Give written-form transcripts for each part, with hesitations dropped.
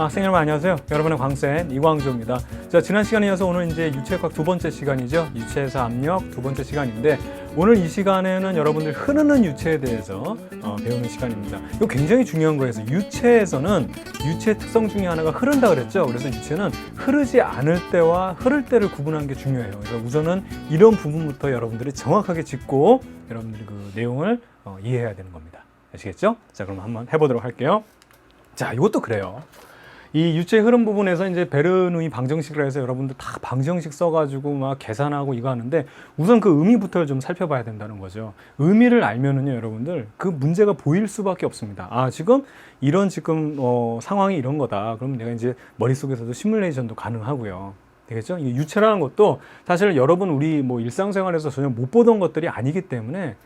학생 여러분 안녕하세요. 여러분의 광쌤 이광조입니다. 자, 지난 시간에 이어서 오늘 이제 유체역학 두 번째 시간이죠. 유체에서 압력 두 번째 시간인데 오늘 이 시간에는 여러분들 흐르는 유체에 대해서 배우는 시간입니다. 이거 굉장히 중요한 거여서 유체에서는 유체의 특성 중에 하나가 흐른다 그랬죠. 그래서 유체는 흐르지 않을 때와 흐를 때를 구분하는 게 중요해요. 그래서 우선은 이런 부분부터 여러분들이 정확하게 짚고 여러분들이 그 내용을 이해해야 되는 겁니다. 아시겠죠? 자, 그럼 한번 해보도록 할게요. 자, 이것도 그래요. 이 유체 흐름 부분에서 이제 베르누이 방정식이라 해서 여러분들 다 방정식 써가지고 막 계산하고 이거 하는데 우선 그 의미부터 좀 살펴봐야 된다는 거죠. 의미를 알면은요, 여러분들 그 문제가 보일 수밖에 없습니다. 아, 지금 이런 상황이 이런 거다. 그럼 내가 이제 머릿속에서도 시뮬레이션도 가능하고요. 되겠죠? 이 유체라는 것도 사실 여러분 우리 뭐 일상생활에서 전혀 못 보던 것들이 아니기 때문에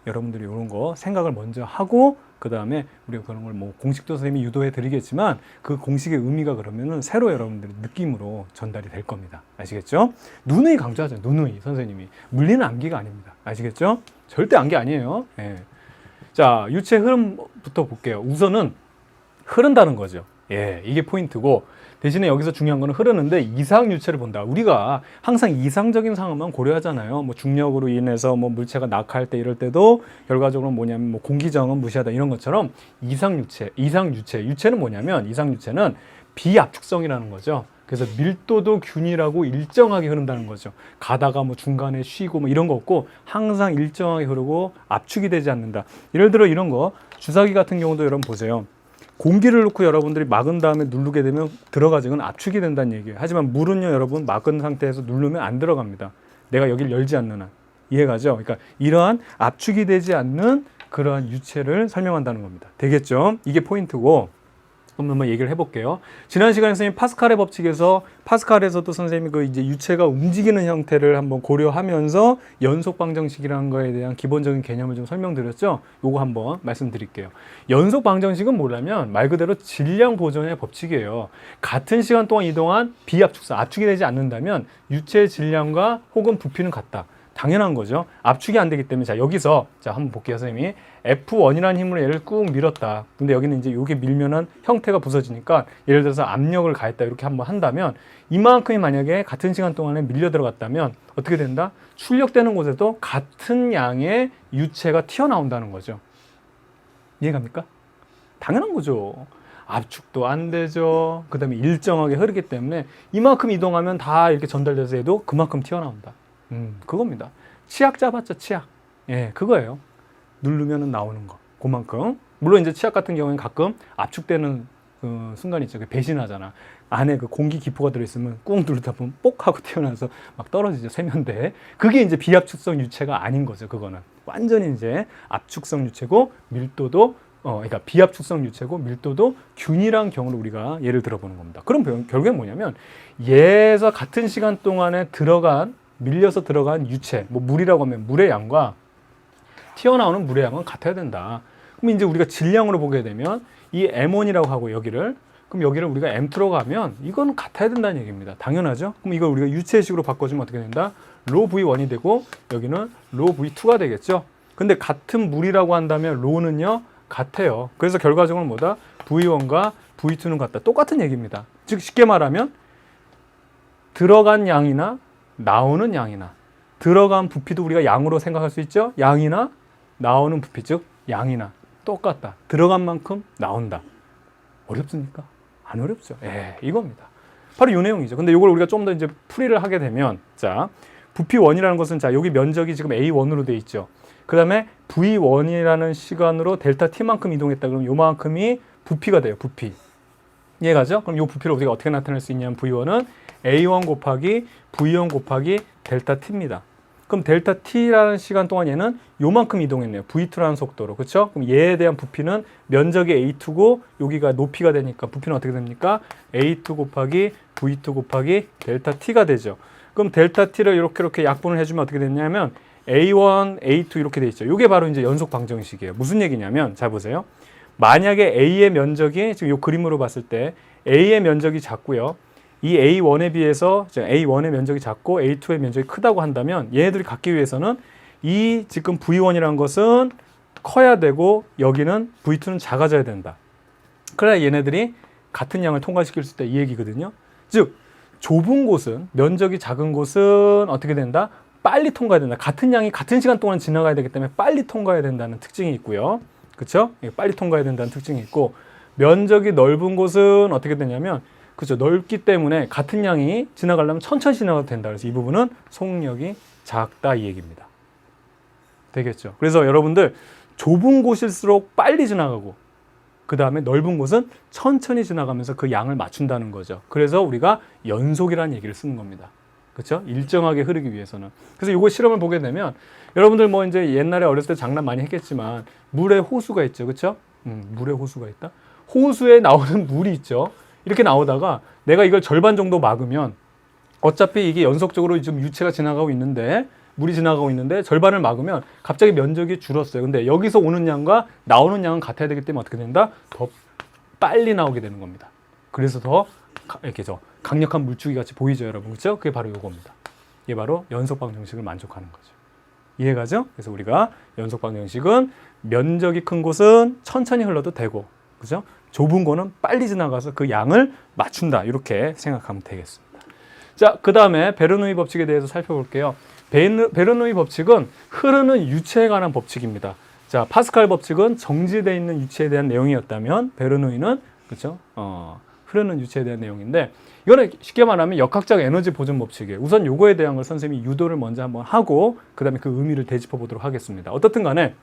여러분들이 이런 거 생각을 먼저 하고 그 다음에 우리가 그런 걸 뭐 공식도 선생님이 유도해 드리겠지만 그 공식의 의미가 그러면은 새로 여러분들의 느낌으로 전달이 될 겁니다. 아시겠죠? 누누이 강조하죠. 누누이 선생님이. 물리는 암기가 아닙니다. 아시겠죠? 절대 암기 아니에요. 예. 자, 유체 흐름부터 볼게요. 우선은 흐른다는 거죠. 예, 이게 포인트고 대신에 여기서 중요한 거는 흐르는데 이상 유체를 본다. 우리가 항상 이상적인 상황만 고려하잖아요. 뭐 중력으로 인해서 뭐 물체가 낙하할 때 이럴 때도 결과적으로 뭐냐면 뭐 공기저항은 무시하다 이런 것처럼 이상 유체는 뭐냐면 이상 유체는 비압축성이라는 거죠. 그래서 밀도도 균일하고 일정하게 흐른다는 거죠. 가다가 뭐 중간에 쉬고 뭐 이런 거 없고 항상 일정하게 흐르고 압축이 되지 않는다. 예를 들어 이런 거 주사기 같은 경우도 여러분 보세요. 공기를 넣고 여러분들이 막은 다음에 누르게 되면 들어가지는 압축이 된다는 얘기예요. 하지만 물은요, 여러분 막은 상태에서 누르면 안 들어갑니다. 내가 여기를 열지 않는 한. 이해가죠? 그러니까 이러한 압축이 되지 않는 그러한 유체를 설명한다는 겁니다. 되겠죠? 이게 포인트고 그럼 한번 얘기를 해볼게요. 지난 시간에 선생님 파스칼의 법칙에서 파스칼에서도 선생님이 그 이제 유체가 움직이는 형태를 한번 고려하면서 연속 방정식이라는 거에 대한 기본적인 개념을 좀 설명드렸죠. 요거 한번 말씀드릴게요. 연속 방정식은 뭐냐면 말 그대로 질량 보존의 법칙이에요. 같은 시간 동안 이동한 비압축성, 압축이 되지 않는다면 유체의 질량과 혹은 부피는 같다. 당연한 거죠. 압축이 안 되기 때문에 자 여기서 자 한번 볼게요, 선생님이 F1이라는 힘으로 얘를 꾹 밀었다. 근데 여기는 이제 이게 밀면은 형태가 부서지니까 예를 들어서 압력을 가했다 이렇게 한번 한다면 이만큼이 만약에 같은 시간 동안에 밀려 들어갔다면 어떻게 된다? 출력되는 곳에도 같은 양의 유체가 튀어나온다는 거죠. 이해갑니까? 당연한 거죠. 압축도 안 되죠. 그 다음에 일정하게 흐르기 때문에 이만큼 이동하면 다 이렇게 전달돼서 해도 그만큼 튀어나온다. 그겁니다. 치약 잡았죠, 치약. 예, 그거예요. 누르면은 나오는 거. 그만큼. 물론 이제 치약 같은 경우에는 가끔 압축되는 그 순간이 있죠. 배신하잖아. 안에 그 공기 기포가 들어있으면 꾹 누르다 보면 뽁 하고 튀어나와서 막 떨어지죠, 세면대에. 그게 이제 비압축성 유체가 아닌 거죠, 그거는. 완전히 이제 압축성 유체고 밀도도 그러니까 비압축성 유체고 밀도도 균일한 경우로 우리가 예를 들어보는 겁니다. 그럼 결국엔 뭐냐면 얘에서 같은 시간 동안에 밀려서 들어간 유체, 뭐 물이라고 하면 물의 양과 튀어나오는 물의 양은 같아야 된다. 그럼 이제 우리가 질량으로 보게 되면 이 M1이라고 하고 그럼 여기를 우리가 M2로 가면 이거는 같아야 된다는 얘기입니다. 당연하죠? 그럼 이걸 우리가 유체식으로 바꿔주면 어떻게 된다? 로 V1이 되고 여기는 로 V2가 되겠죠? 근데 같은 물이라고 한다면 로는요 같아요. 그래서 결과적으로 뭐다? V1과 V2는 같다. 똑같은 얘기입니다. 즉 쉽게 말하면 들어간 양이나 나오는 양이나 들어간 부피도 우리가 양으로 생각할 수 있죠. 양이나 나오는 부피 즉 양이나 똑같다. 들어간 만큼 나온다. 어렵습니까? 안 어렵죠. 이겁니다. 바로 이 내용이죠. 근데 이걸 우리가 좀 더 이제 풀이를 하게 되면 자 부피 1이라는 것은 자 여기 면적이 지금 A1으로 돼 있죠. 그 다음에 V1이라는 시간으로 델타 T만큼 이동했다. 그럼 요만큼이 부피가 돼요. 부피. 이해가죠? 그럼 이 부피를 우리가 어떻게 나타낼 수 있냐면 V1은 A1 곱하기 V1 곱하기 델타 T입니다. 그럼 델타 T라는 시간 동안 얘는 요만큼 이동했네요. V2라는 속도로. 그렇죠? 그럼 얘에 대한 부피는 면적이 A2고 여기가 높이가 되니까 부피는 어떻게 됩니까? A2 곱하기 V2 곱하기 델타 T가 되죠. 그럼 델타 T를 이렇게 약분을 해주면 어떻게 되냐면 A1, A2 이렇게 돼 있죠. 이게 바로 이제 연속 방정식이에요. 무슨 얘기냐면 잘 보세요. 만약에 A의 면적이 지금 이 그림으로 봤을 때 A의 면적이 작고요. 이 A1에 비해서 A1의 면적이 작고 A2의 면적이 크다고 한다면 얘네들이 갖기 위해서는 이 지금 V1이라는 것은 커야 되고 여기는 V2는 작아져야 된다. 그래야 얘네들이 같은 양을 통과시킬 수 있다 이 얘기거든요. 즉 좁은 곳은 면적이 작은 곳은 어떻게 된다? 빨리 통과해야 된다. 같은 양이 같은 시간 동안 지나가야 되기 때문에 빨리 통과해야 된다는 특징이 있고요. 그렇죠? 빨리 통과해야 된다는 특징이 있고 면적이 넓은 곳은 어떻게 되냐면 그렇죠. 넓기 때문에 같은 양이 지나가려면 천천히 지나가도 된다. 그래서 이 부분은 속력이 작다 이 얘기입니다. 되겠죠. 그래서 여러분들 좁은 곳일수록 빨리 지나가고 그 다음에 넓은 곳은 천천히 지나가면서 그 양을 맞춘다는 거죠. 그래서 우리가 연속이라는 얘기를 쓰는 겁니다. 그렇죠? 일정하게 흐르기 위해서는. 그래서 이거 실험을 보게 되면 여러분들 뭐 이제 옛날에 어렸을 때 장난 많이 했겠지만 물에 호수가 있죠. 그렇죠? 물에 호수가 있다. 호수에 나오는 물이 있죠. 이렇게 나오다가 내가 이걸 절반 정도 막으면 어차피 이게 연속적으로 지금 유체가 지나가고 있는데 물이 지나가고 있는데 절반을 막으면 갑자기 면적이 줄었어요. 근데 여기서 오는 양과 나오는 양은 같아야 되기 때문에 어떻게 된다? 더 빨리 나오게 되는 겁니다. 그래서 더 이렇게 강력한 물줄기 같이 보이죠, 여러분. 그렇죠? 그게 바로 이겁니다. 이게 바로 연속방 정식을 만족하는 거죠. 이해가죠? 그래서 우리가 연속방 정식은 면적이 큰 곳은 천천히 흘러도 되고, 그죠? 좁은 거는 빨리 지나가서 그 양을 맞춘다. 이렇게 생각하면 되겠습니다. 자, 그 다음에 베르노이 법칙에 대해서 살펴볼게요. 베르노이 법칙은 흐르는 유체에 관한 법칙입니다. 자, 파스칼 법칙은 정지되어 있는 유체에 대한 내용이었다면 베르노이는 그렇죠? 흐르는 유체에 대한 내용인데 이거는 쉽게 말하면 역학적 에너지 보존 법칙이에요. 우선 요거에 대한 걸 선생님이 유도를 먼저 한번 하고 그 다음에 그 의미를 되짚어 보도록 하겠습니다. 어떻든 간에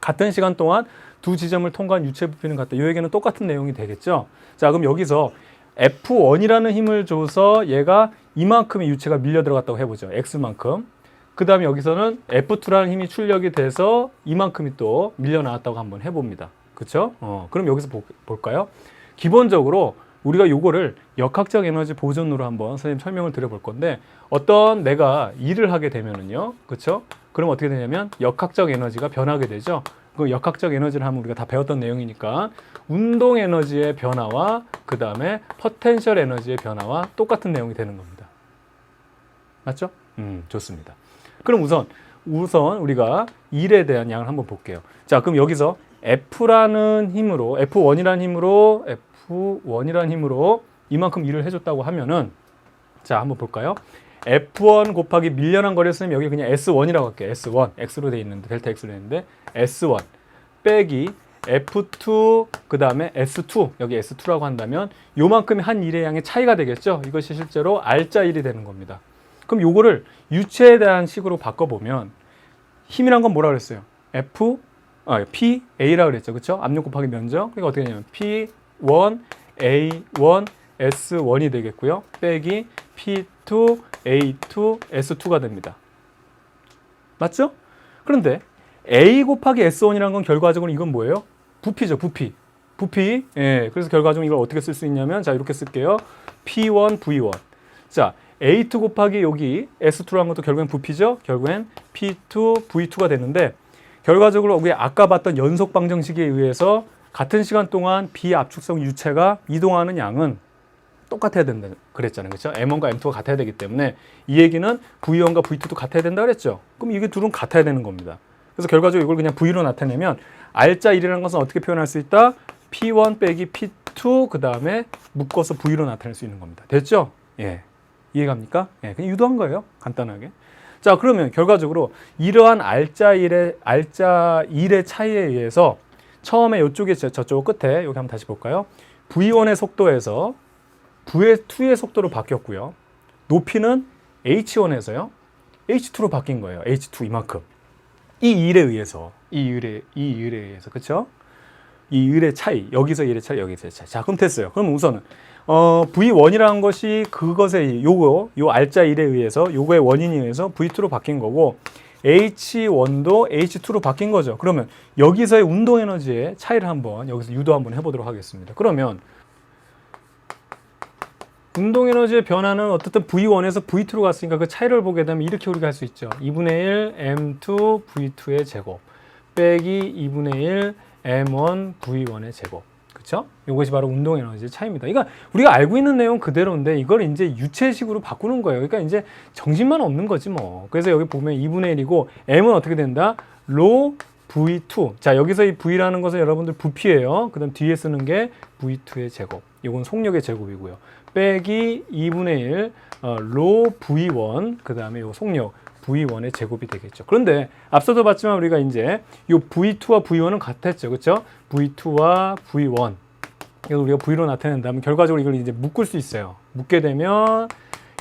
같은 시간 동안 두 지점을 통과한 유체 부피는 같다. 이 얘기는 똑같은 내용이 되겠죠. 자, 그럼 여기서 F1이라는 힘을 줘서 얘가 이만큼의 유체가 밀려 들어갔다고 해보죠. X만큼. 그 다음에 여기서는 F2라는 힘이 출력이 돼서 이만큼이 또 밀려 나왔다고 한번 해봅니다. 그렇죠? 그럼 여기서 볼까요? 기본적으로 우리가 요거를 역학적 에너지 보존으로 한번 선생님 설명을 드려볼 건데 어떤 내가 일을 하게 되면은요. 그렇죠? 그럼 어떻게 되냐면 역학적 에너지가 변하게 되죠. 그 역학적 에너지를 하면 우리가 다 배웠던 내용이니까 운동 에너지의 변화와 그 다음에 포텐셜 에너지의 변화와 똑같은 내용이 되는 겁니다. 맞죠? 좋습니다. 그럼 우선 우리가 일에 대한 양을 한번 볼게요. 자, 그럼 여기서 F라는 힘으로 F1이라는 힘으로 이만큼 일을 해줬다고 하면은 자, 한번 볼까요? F1 곱하기 밀려난 거리를 쓰면 여기 그냥 S1이라고 할게요. S1, X로 돼 있는데 델타 X로 돼 있는데 S1 빼기 F2 그 다음에 S2 여기 S2라고 한다면 요만큼이 한 일의 양의 차이가 되겠죠. 이것이 실제로 R자 1이 되는 겁니다. 그럼 요거를 유체에 대한 식으로 바꿔보면 힘이란 건 뭐라 그랬어요? PA라고 그랬죠. 그렇죠? 압력 곱하기 면적. 그러니까 어떻게 되냐면 P1 A1 S1이 되겠고요. 빼기 P2 A2 S2가 됩니다. 맞죠? 그런데 A 곱하기 S1이라는 건 결과적으로 이건 뭐예요? 부피죠. 부피. 예, 그래서 결과적으로 이걸 어떻게 쓸 수 있냐면 자, 이렇게 쓸게요. P1 V1. 자, A2 곱하기 여기 S2라는 것도 결국엔 부피죠. 결국엔 P2 V2가 되는데 결과적으로 우리 아까 봤던 연속 방정식에 의해서 같은 시간 동안 비압축성 유체가 이동하는 양은 똑같아야 된다 그랬잖아요. 그렇죠? M1과 M2가 같아야 되기 때문에 이 얘기는 V1과 V2도 같아야 된다 그랬죠. 그럼 이게 둘은 같아야 되는 겁니다. 그래서 결과적으로 이걸 그냥 V로 나타내면 R자 1이라는 것은 어떻게 표현할 수 있다? P1 빼기 P2 그 다음에 묶어서 V로 나타낼 수 있는 겁니다. 됐죠? 예. 이해갑니까? 예, 그냥 유도한 거예요. 간단하게. 자, 그러면 결과적으로 이러한 R자 1의 차이에 의해서 처음에 이쪽에 저쪽 끝에 여기 한번 다시 볼까요? V1의 속도에서 V2의 속도로 바뀌었고요. 높이는 H1에서요. H2로 바뀐 거예요. H2 이만큼. 이 일에 의해서 그렇죠? 이 일의 차이, 여기서 일의 차이, 여기서의 차이. 자, 그럼 됐어요. 그럼 우선은 V1이라는 것이 그것의 요 R자 1에 의해서 요거의 원인에 의해서 V2로 바뀐 거고 H1도 H2로 바뀐 거죠. 그러면 여기서의 운동 에너지의 차이를 한번 여기서 유도 한번 해보도록 하겠습니다. 그러면 운동 에너지의 변화는 어쨌든 V1에서 V2로 갔으니까 그 차이를 보게 되면 이렇게 우리가 할 수 있죠. 2분의 1 M2 V2의 제곱 빼기 2분의 1 M1 V1의 제곱. 그렇죠? 이것이 바로 운동 에너지의 차이입니다. 그러니까 우리가 알고 있는 내용 그대로인데 이걸 이제 유체식으로 바꾸는 거예요. 그러니까 이제 정신만 없는 거지 뭐. 그래서 여기 보면 2분의 1이고 M은 어떻게 된다? 로 V2. 자, 여기서 이 V라는 것은 여러분들 부피예요. 그 다음 뒤에 쓰는 게 V2의 제곱. 이건 속력의 제곱이고요. 빼기 2분의 1 로 V1, 그 다음에 요 속력 V1의 제곱이 되겠죠. 그런데 앞서도 봤지만 우리가 이제 요 V2와 V1은 같았죠. 그렇죠? V2와 V1. 이걸 우리가 V로 나타낸다면 결과적으로 이걸 이제 묶을 수 있어요. 묶게 되면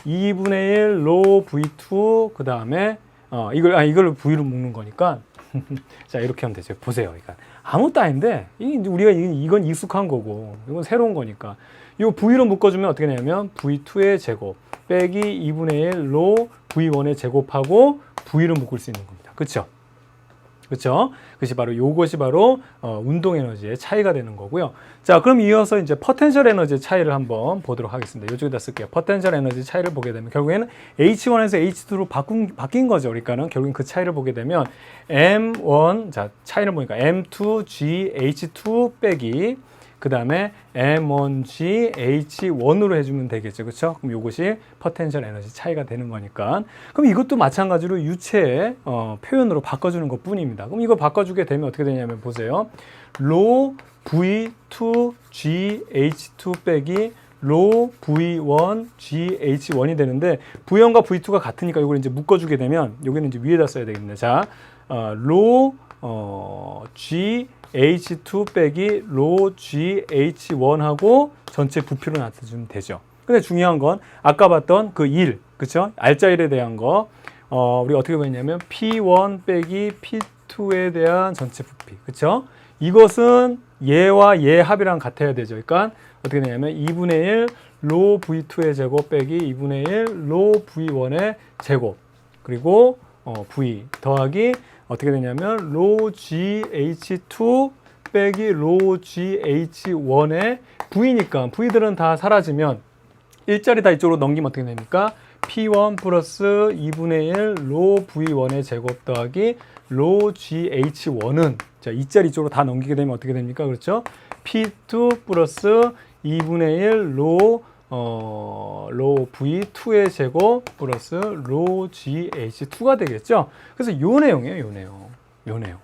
2분의 1 로 V2, 그 다음에 이걸 V로 묶는 거니까 자, 이렇게 하면 되죠. 보세요. 그러니까 아무것도 아닌데 우리가 이건 익숙한 거고 이건 새로운 거니까 이 V로 묶어주면 어떻게 되냐면 V2의 제곱 빼기 2분의 1로 V1의 제곱하고 V로 묶을 수 있는 겁니다. 그렇죠? 그렇죠? 그것이 바로 요것이 바로 운동 에너지의 차이가 되는 거고요. 자, 그럼 이어서 이제 포텐셜 에너지의 차이를 한번 보도록 하겠습니다. 이쪽에다 쓸게요. 포텐셜 에너지 차이를 보게 되면 결국에는 H1에서 H2로 바뀐 거죠. 그러니까는 결국엔 그 차이를 보게 되면 M1, 자, 차이를 보니까 M2G H2 빼기 그 다음에 M1G H1으로 해주면 되겠죠. 그렇죠? 그럼 이것이 포텐셜 에너지 차이가 되는 거니까. 그럼 이것도 마찬가지로 유체의 표현으로 바꿔주는 것 뿐입니다. 그럼 이거 바꿔주게 되면 어떻게 되냐면 보세요. 로 V2G H2 빼기 로 V1 GH1이 되는데 V1과 V2가 같으니까 이걸 이제 묶어주게 되면 여기는 이제 위에다 써야 되겠네. 자, 로 GH2 빼기 로 GH1하고 전체 부피로 나타주면 되죠. 근데 중요한 건 아까 봤던 그 1, 그쵸? 알짜일에 대한 거 우리 어떻게 보냐면 P1 빼기 P2에 대한 전체 부피, 그쵸? 이것은 얘와 얘 합이랑 같아야 되죠. 그러니까 어떻게 되냐면 2분의 1 로 V2의 제곱 빼기 2분의 1 로 V1의 제곱 그리고 V 더하기 어떻게 되냐면 로 GH2 빼기 로 GH1의 V니까 V들은 다 사라지면 일자리 다 이쪽으로 넘기면 어떻게 됩니까? P1 플러스 2분의 1 로 V1의 제곱 더하기 로 GH1은 자, 이자리 이쪽으로 다 넘기게 되면 어떻게 됩니까? 그렇죠? P2 플러스 2분의 1 로 V2의 제곱 플러스 로 GH2가 되겠죠. 그래서 요 내용이에요, 요 내용.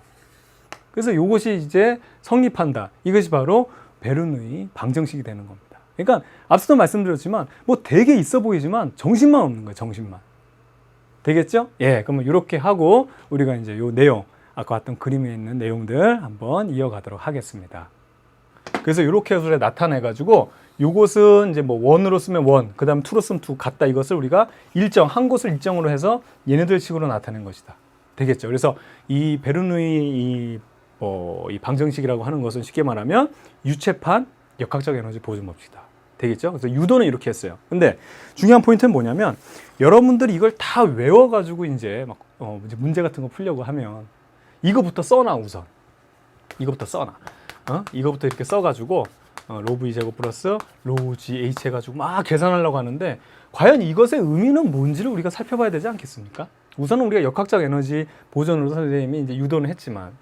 그래서 요것이 이제 성립한다. 이것이 바로 베르누이 방정식이 되는 겁니다. 그러니까 앞서도 말씀드렸지만 뭐 되게 있어 보이지만 정신만 없는 거예요, 정신만. 되겠죠? 예, 그러면 이렇게 하고 우리가 이제 요 내용, 아까 봤던 그림에 있는 내용들 한번 이어가도록 하겠습니다. 그래서 이렇게 해서 나타내가지고 요것은 이제 뭐 원으로 쓰면 원, 그 다음 투로 쓰면 투 같다. 이것을 우리가 한 곳을 일정으로 해서 얘네들 식으로 나타낸 것이다. 되겠죠. 그래서 이 베르누이 이 방정식이라고 하는 것은 쉽게 말하면 유체판 역학적 에너지 보존법칙이다. 되겠죠. 그래서 유도는 이렇게 했어요. 근데 중요한 포인트는 뭐냐면 여러분들이 이걸 다 외워가지고 이제 막 이제 문제 같은 거 풀려고 하면 이거부터 써놔 우선. 이거부터 써놔. 이거부터 이렇게 써가지고 로 V 제곱 플러스 로 GH 해가지고 막 계산하려고 하는데 과연 이것의 의미는 뭔지를 우리가 살펴봐야 되지 않겠습니까? 우선은 우리가 역학적 에너지 보존으로 선생님이 이제 유도는 했지만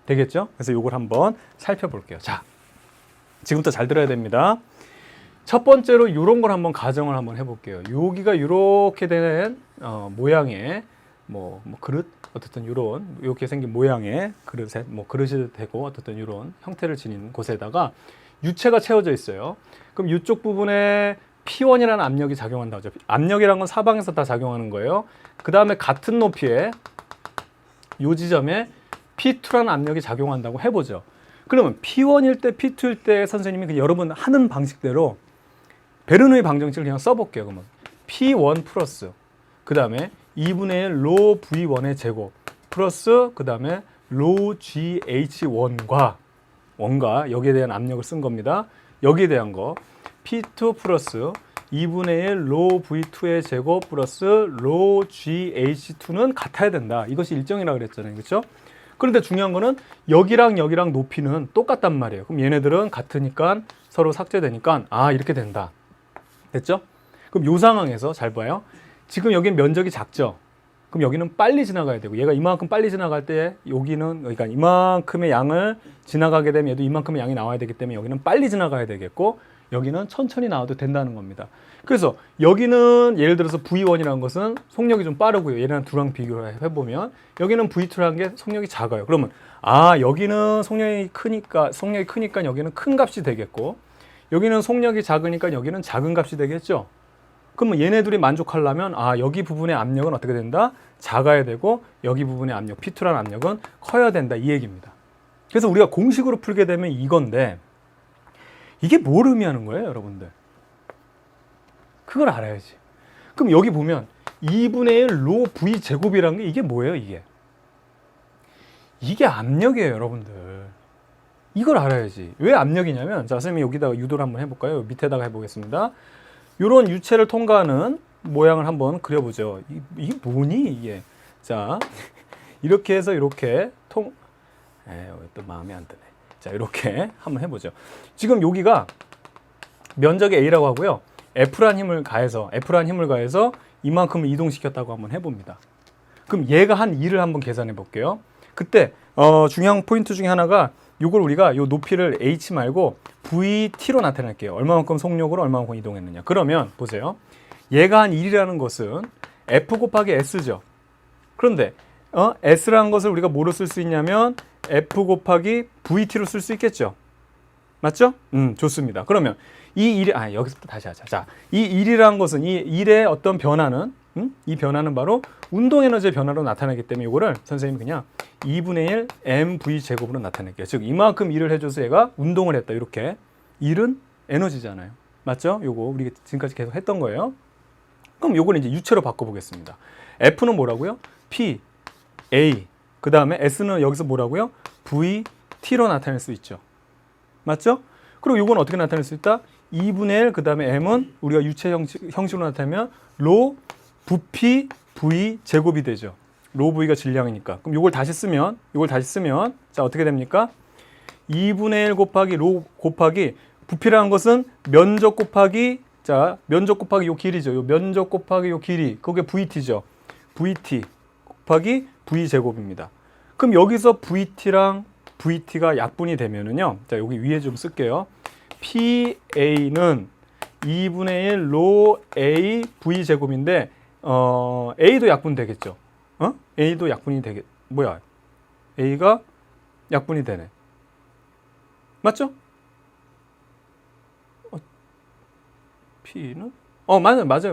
되겠죠? 그래서 이걸 한번 살펴볼게요. 자, 지금부터 잘 들어야 됩니다. 첫 번째로 이런 걸 한번 가정을 한번 해볼게요. 여기가 이렇게 된 모양의 뭐 그릇 어쨌든 이렇게 생긴 모양의 그릇이 되고 어쨌든 이런 형태를 지닌 곳에다가 유체가 채워져 있어요. 그럼 이쪽 부분에 P1이라는 압력이 작용한다고 하죠. 압력이라는 건 사방에서 다 작용하는 거예요. 그 다음에 같은 높이에 이 지점에 P2라는 압력이 작용한다고 해보죠. 그러면 P1일 때, P2일 때 선생님이 여러분 하는 방식대로 베르누이 방정식을 그냥 써볼게요. 그러면 P1 플러스 그 다음에 2분의 1 로 V1의 제곱 플러스 그 다음에 로 GH1과 여기에 대한 압력을 쓴 겁니다. 여기에 대한 거 P2 플러스 2분의 1 로 V2의 제곱 플러스 로 GH2는 같아야 된다. 이것이 일정이라고 그랬잖아요. 그렇죠? 그런데 중요한 거는 여기랑 높이는 똑같단 말이에요. 그럼 얘네들은 같으니까 서로 삭제되니까 이렇게 된다. 됐죠? 그럼 이 상황에서 잘 봐요. 지금 여기는 면적이 작죠? 그럼 여기는 빨리 지나가야 되고 얘가 이만큼 빨리 지나갈 때 여기는 그러니까 이만큼의 양을 지나가게 되면 얘도 이만큼의 양이 나와야 되기 때문에 여기는 빨리 지나가야 되겠고 여기는 천천히 나와도 된다는 겁니다. 그래서 여기는 예를 들어서 V1이라는 것은 속력이 좀 빠르고요. 얘랑 두랑 비교를 해보면 여기는 V2라는 게 속력이 작아요. 그러면 여기는 속력이 크니까 여기는 큰 값이 되겠고, 여기는 속력이 작으니까 여기는 작은 값이 되겠죠. 그러면 얘네 둘이 만족하려면 여기 부분의 압력은 어떻게 된다? 작아야 되고 여기 부분의 압력, P2라는 압력은 커야 된다, 이 얘기입니다. 그래서 우리가 공식으로 풀게 되면 이건데, 이게 뭘 의미하는 거예요, 여러분들? 그걸 알아야지. 그럼 여기 보면 2분의 1 로 V 제곱이라는 게 이게 뭐예요, 이게? 이게 압력이에요, 여러분들. 이걸 알아야지. 왜 압력이냐면, 자, 선생님이 여기다가 유도를 한번 해볼까요? 밑에다가 해보겠습니다. 이런 유체를 통과하는 모양을 한번 그려보죠. 이게 뭐니, 이게? 자, 이렇게 해서 이렇게 또 마음에 안 드네. 자, 이렇게 한번 해보죠. 지금 여기가 면적이 A라고 하고요. F라는 힘을 가해서 이만큼을 이동시켰다고 한번 해봅니다. 그럼 얘가 한 2를 한번 계산해 볼게요. 그때 중요한 포인트 중에 하나가 요걸 우리가 요 높이를 H 말고 VT로 나타낼게요. 얼마만큼 속력으로 얼마만큼 이동했느냐. 그러면 보세요. 얘가 한 1이라는 것은 F 곱하기 S죠. 그런데 S라는 것을 우리가 뭐로 쓸 수 있냐면 F 곱하기 VT로 쓸 수 있겠죠. 맞죠? 좋습니다. 그러면 이 1이 여기서부터 다시 하자. 자, 이 1이라는 것은 이 1의 어떤 변화는 이 변화는 바로 운동 에너지의 변화로 나타나기 때문에 이거를 선생님이 그냥 2분의 1 mv 제곱으로 나타낼게요. 즉 이만큼 일을 해줘서 얘가 운동을 했다. 이렇게 1은 에너지잖아요. 맞죠? 요거 우리 지금까지 계속 했던 거예요. 그럼 요걸 이제 유체로 바꿔보겠습니다. F는 뭐라고요? P, A. 그 다음에 S는 여기서 뭐라고요? V, T로 나타낼 수 있죠. 맞죠? 그리고 요건 어떻게 나타낼 수 있다? 2분의 1, 그 다음에 M은 우리가 유체 형식으로 나타내면 로 부피 V 제곱이 되죠. 로 V가 질량이니까. 그럼 요걸 다시 쓰면 자, 어떻게 됩니까? 2분의 1 곱하기 로 곱하기 부피라는 것은 면적 곱하기 요 길이죠. 요 면적 곱하기 요 길이. 그게 VT죠. VT 곱하기 V 제곱입니다. 그럼 여기서 VT랑 VT가 약분이 되면은요. 자, 여기 위에 좀 쓸게요. PA는 2분의 1 로 A V 제곱인데 A도 약분 되겠죠. A도 약분이 A가 약분이 되네. 맞죠? P는 맞아요.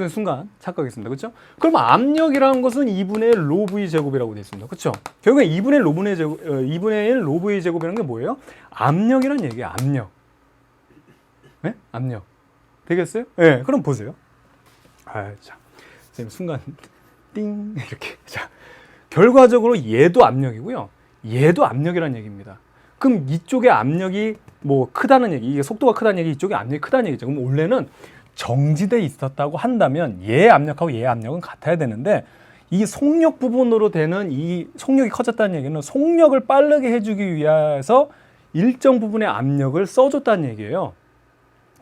순간 착각했습니다. 그렇죠? 그럼 압력이라는 것은 2분의 1 로 V 제곱이라고 되어 있습니다. 그렇죠? 결국에 2분의 1 로 V 제곱이라는 게 뭐예요? 압력이란 얘기예요. 압력. 네? 압력. 되겠어요? 네. 그럼 보세요. 자, 선생님 순간 띵 이렇게. 자, 결과적으로 얘도 압력이고요. 얘도 압력이란 얘기입니다. 그럼 이쪽의 압력이 크다는 얘기, 이게 속도가 크다는 얘기, 이쪽의 압력이 크다는 얘기죠. 그럼 원래는 정지돼 있었다고 한다면 얘의 압력하고 얘의 압력은 같아야 되는데, 이 속력 부분으로 되는 이 속력이 커졌다는 얘기는 속력을 빠르게 해주기 위해서 일정 부분의 압력을 써줬다는 얘기예요.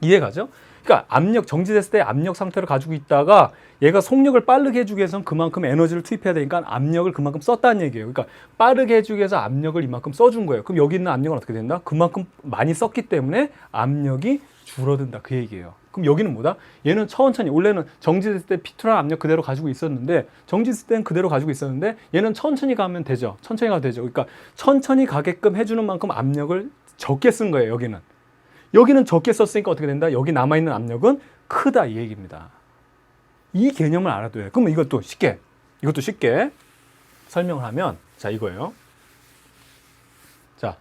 이해가죠? 그러니까 압력, 정지됐을 때 압력 상태를 가지고 있다가 얘가 속력을 빠르게 해주기 위해서는 그만큼 에너지를 투입해야 되니까 압력을 그만큼 썼다는 얘기예요. 그러니까 빠르게 해주기 위해서 압력을 이만큼 써준 거예요. 그럼 여기 있는 압력은 어떻게 된다? 그만큼 많이 썼기 때문에 압력이 줄어든다, 그 얘기예요. 그럼 여기는 뭐다? 얘는 천천히, 원래는 정지됐을 때 P2라는 압력 그대로 가지고 있었는데, 정지됐을 때는 그대로 가지고 있었는데 얘는 천천히 가면 되죠. 천천히 가도 되죠. 그러니까 천천히 가게끔 해주는 만큼 압력을 적게 쓴 거예요. 여기는 적게 썼으니까 어떻게 된다? 여기 남아있는 압력은 크다, 이 얘기입니다. 이 개념을 알아둬야 돼요. 그러면 이것도 쉽게 설명을 하면, 자, 이거예요. 자,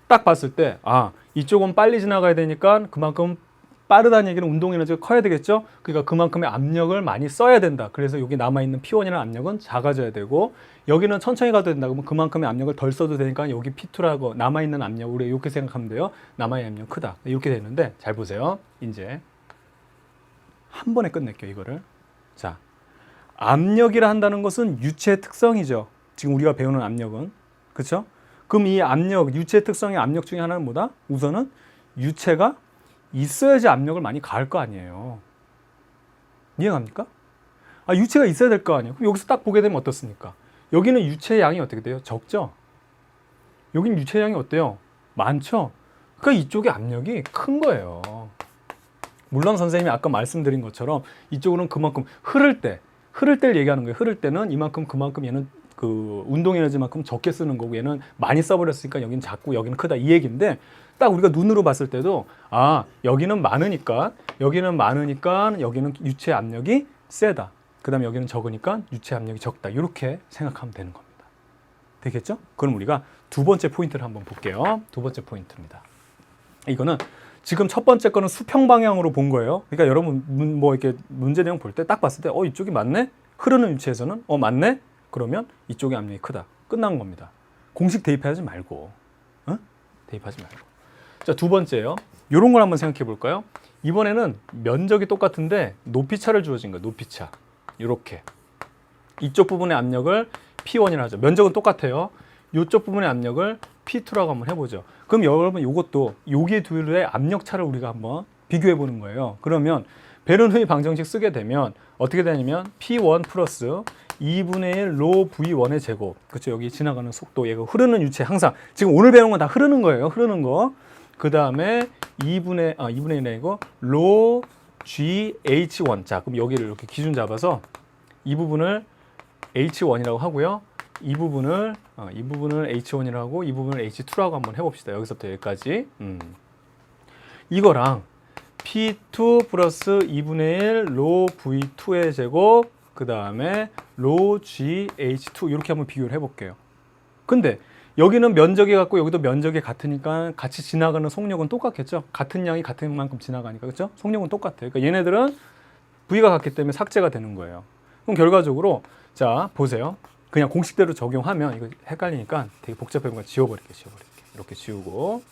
딱 봤을 때, 이쪽은 빨리 지나가야 되니까 그만큼 빠르다는 얘기는 운동 에너지가 커야 되겠죠? 그러니까 그만큼의 압력을 많이 써야 된다. 그래서 여기 남아있는 P1이라는 압력은 작아져야 되고, 여기는 천천히 가도 된다. 그러면 그만큼의 압력을 덜 써도 되니까 여기 P2라고 남아있는 압력, 우리 이렇게 생각하면 돼요. 남아있는 압력 크다. 이렇게 되는데, 잘 보세요. 이제 한 번에 끝낼게요, 이거를. 자, 압력이라 한다는 것은 유체의 특성이죠. 지금 우리가 배우는 압력은. 그렇죠? 그럼 이 압력, 유체의 특성의 압력 중에 하나는 뭐다? 우선은 유체가 있어야지 압력을 많이 가할 거 아니에요. 이해갑니까? 유체가 있어야 될 거 아니에요. 그럼 여기서 딱 보게 되면 어떻습니까? 여기는 유체의 양이 어떻게 돼요? 적죠? 여기는 유체의 양이 어때요? 많죠? 그러니까 이쪽의 압력이 큰 거예요. 물론 선생님이 아까 말씀드린 것처럼 이쪽으로는 그만큼 흐를 때를 얘기하는 거예요. 흐를 때는 이만큼 그만큼 얘는 그 운동 에너지만큼 적게 쓰는 거고 얘는 많이 써버렸으니까 여기는 작고 여기는 크다 이 얘기인데 딱 우리가 눈으로 봤을 때도 아 여기는 많으니까 여기는 유체 압력이 세다. 그 다음에 여기는 적으니까 유체 압력이 적다. 이렇게 생각하면 되는 겁니다. 되겠죠? 그럼 우리가 두 번째 포인트를 한번 볼게요. 두 번째 포인트입니다. 이거는 지금 첫 번째 거는 수평 방향으로 본 거예요. 그러니까 여러분 뭐 이렇게 문제 내용 볼 때 딱 봤을 때 이쪽이 맞네? 흐르는 유체에서는 맞네? 그러면 이쪽의 압력이 크다. 끝난 겁니다. 공식 대입하지 말고. 대입하지 말고. 자, 두 번째요. 이런 걸 한번 생각해 볼까요? 이번에는 면적이 똑같은데 높이차를 주어진 거예요. 높이차. 이렇게. 이쪽 부분의 압력을 P1이라 하죠. 면적은 똑같아요. 이쪽 부분의 압력을 P2라고 한번 해보죠. 그럼 여러분 이것도 여기 둘의 압력차를 우리가 한번 비교해 보는 거예요. 그러면 베른흐의 방정식 쓰게 되면 어떻게 되냐면 P1 플러스 2분의 1 로 V1의 제곱. 그렇죠. 여기 지나가는 속도, 얘가 흐르는 유체 항상 지금 오늘 배운 건 다 흐르는 거예요. 흐르는 거. 그 다음에 2분의 1이 아니고 로 GH1. 자, 그럼 여기를 이렇게 기준 잡아서 이 부분을 H1이라고 하고요. 이 부분을 H1이라고 하고 이 부분을 H2라고 한번 해봅시다. 여기서부터 여기까지. 이거랑 P2 플러스 2분의 1 로 V2의 제곱 그 다음에 로 GH2 이렇게 한번 비교를 해볼게요. 근데 여기는 면적이 같고 여기도 면적이 같으니까 같이 지나가는 속력은 똑같겠죠. 같은 양이 같은 만큼 지나가니까 그렇죠? 속력은 똑같아요. 그러니까 얘네들은 V가 같기 때문에 삭제가 되는 거예요. 그럼 결과적으로 자 보세요. 그냥 공식대로 적용하면 이거 헷갈리니까 되게 복잡한 거 지워버릴게. 이렇게 지우고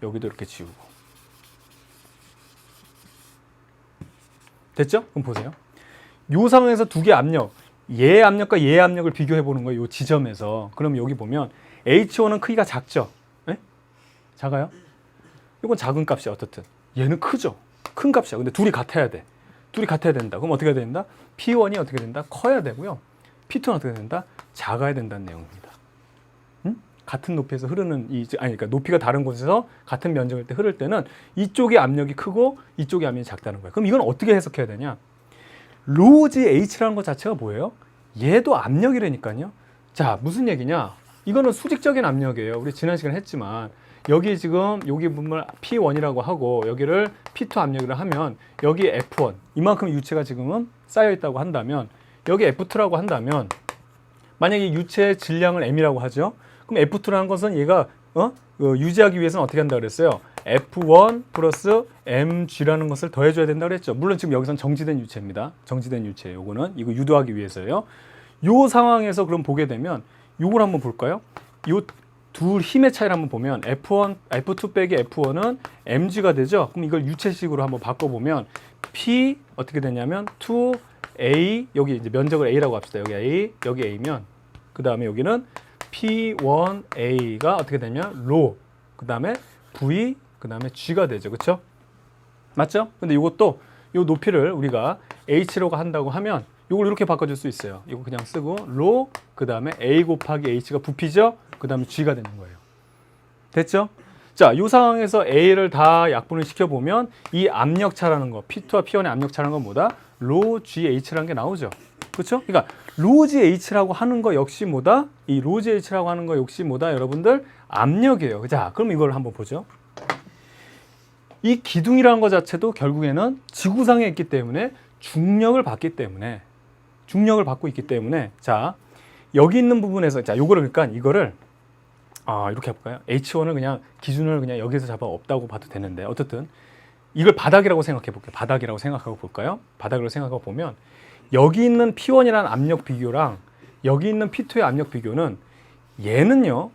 여기도 이렇게 지우고 됐죠? 그럼 보세요. 요 상황에서 두 개 압력, 얘의 압력과 얘의 압력을 비교해 보는 거예요. 요 지점에서. 그럼 여기 보면 H1은 크기가 작죠? 네? 작아요? 이건 작은 값이야 어떻든. 얘는 크죠? 큰 값이야. 근데 둘이 같아야 돼. 둘이 같아야 된다. 그럼 어떻게 해야 된다? P1이 어떻게 된다? 커야 되고요. P2는 어떻게 된다? 작아야 된다는 내용입니다. 같은 높이에서 흐르는 그러니까 높이가 다른 곳에서 같은 면적일 때 흐를 때는 이쪽의 압력이 크고 이쪽의 압력이 작다는 거예요. 그럼 이건 어떻게 해석해야 되냐? 로지 H라는 것 자체가 뭐예요? 얘도 압력이라니까요. 자, 무슨 얘기냐? 이거는 수직적인 압력이에요. 우리 지난 시간에 했지만 여기 지금 여기 부분을 P1이라고 하고 여기를 P2 압력이라 하면 여기 F1 이만큼 유체가 지금은 쌓여 있다고 한다면 여기 F2라고 한다면 만약에 유체의 질량을 M이라고 하죠. 그럼 F2라는 것은 얘가 유지하기 위해서는 어떻게 한다 그랬어요? F1 플러스 mg라는 것을 더해줘야 된다고 그랬죠. 물론 지금 여기서는 정지된 유체입니다. 정지된 유체 요거는 이거 유도하기 위해서요. 요 상황에서 그럼 보게 되면 요걸 한번 볼까요? 요 둘 힘의 차이를 한번 보면 F2 빼기 F1은 mg가 되죠. 그럼 이걸 유체식으로 한번 바꿔보면 P 어떻게 되냐면 2A 여기 이제 면적을 A라고 합시다. 여기 A 여기 A면 그 다음에 여기는 P1A가 어떻게 되냐면 로 그 다음에 V 그 다음에 G가 되죠. 그렇죠? 맞죠? 근데 이것도 이 높이를 우리가 H라고 한다고 하면 이걸 이렇게 바꿔줄 수 있어요. 이거 그냥 쓰고 로 그 다음에 A 곱하기 H가 부피죠? 그 다음에 G가 되는 거예요. 됐죠? 자, 이 상황에서 A를 다 약분을 시켜보면 이 압력차라는 거 P2와 P1의 압력차라는 건 뭐다? 로 GH라는 게 나오죠. 그렇죠? 그러니까 로 GH라고 하는 거 역시 뭐다? 이 로 GH라고 하는 거 역시 뭐다? 여러분들 압력이에요. 자, 그럼 이걸 한번 보죠. 이 기둥이라는 것 자체도 결국에는 지구상에 있기 때문에 중력을 받고 있기 때문에 자 여기 있는 부분에서 자 요거를 그러니까 이거를 이렇게 해볼까요? H1을 그냥 기준을 그냥 여기서 잡아 없다고 봐도 되는데 어쨌든 이걸 바닥이라고 생각해 볼게요. 바닥이라고 생각하고 볼까요? 바닥으로 생각하고 보면 여기 있는 P1이라는 압력 비교랑 여기 있는 P2의 압력 비교는 얘는요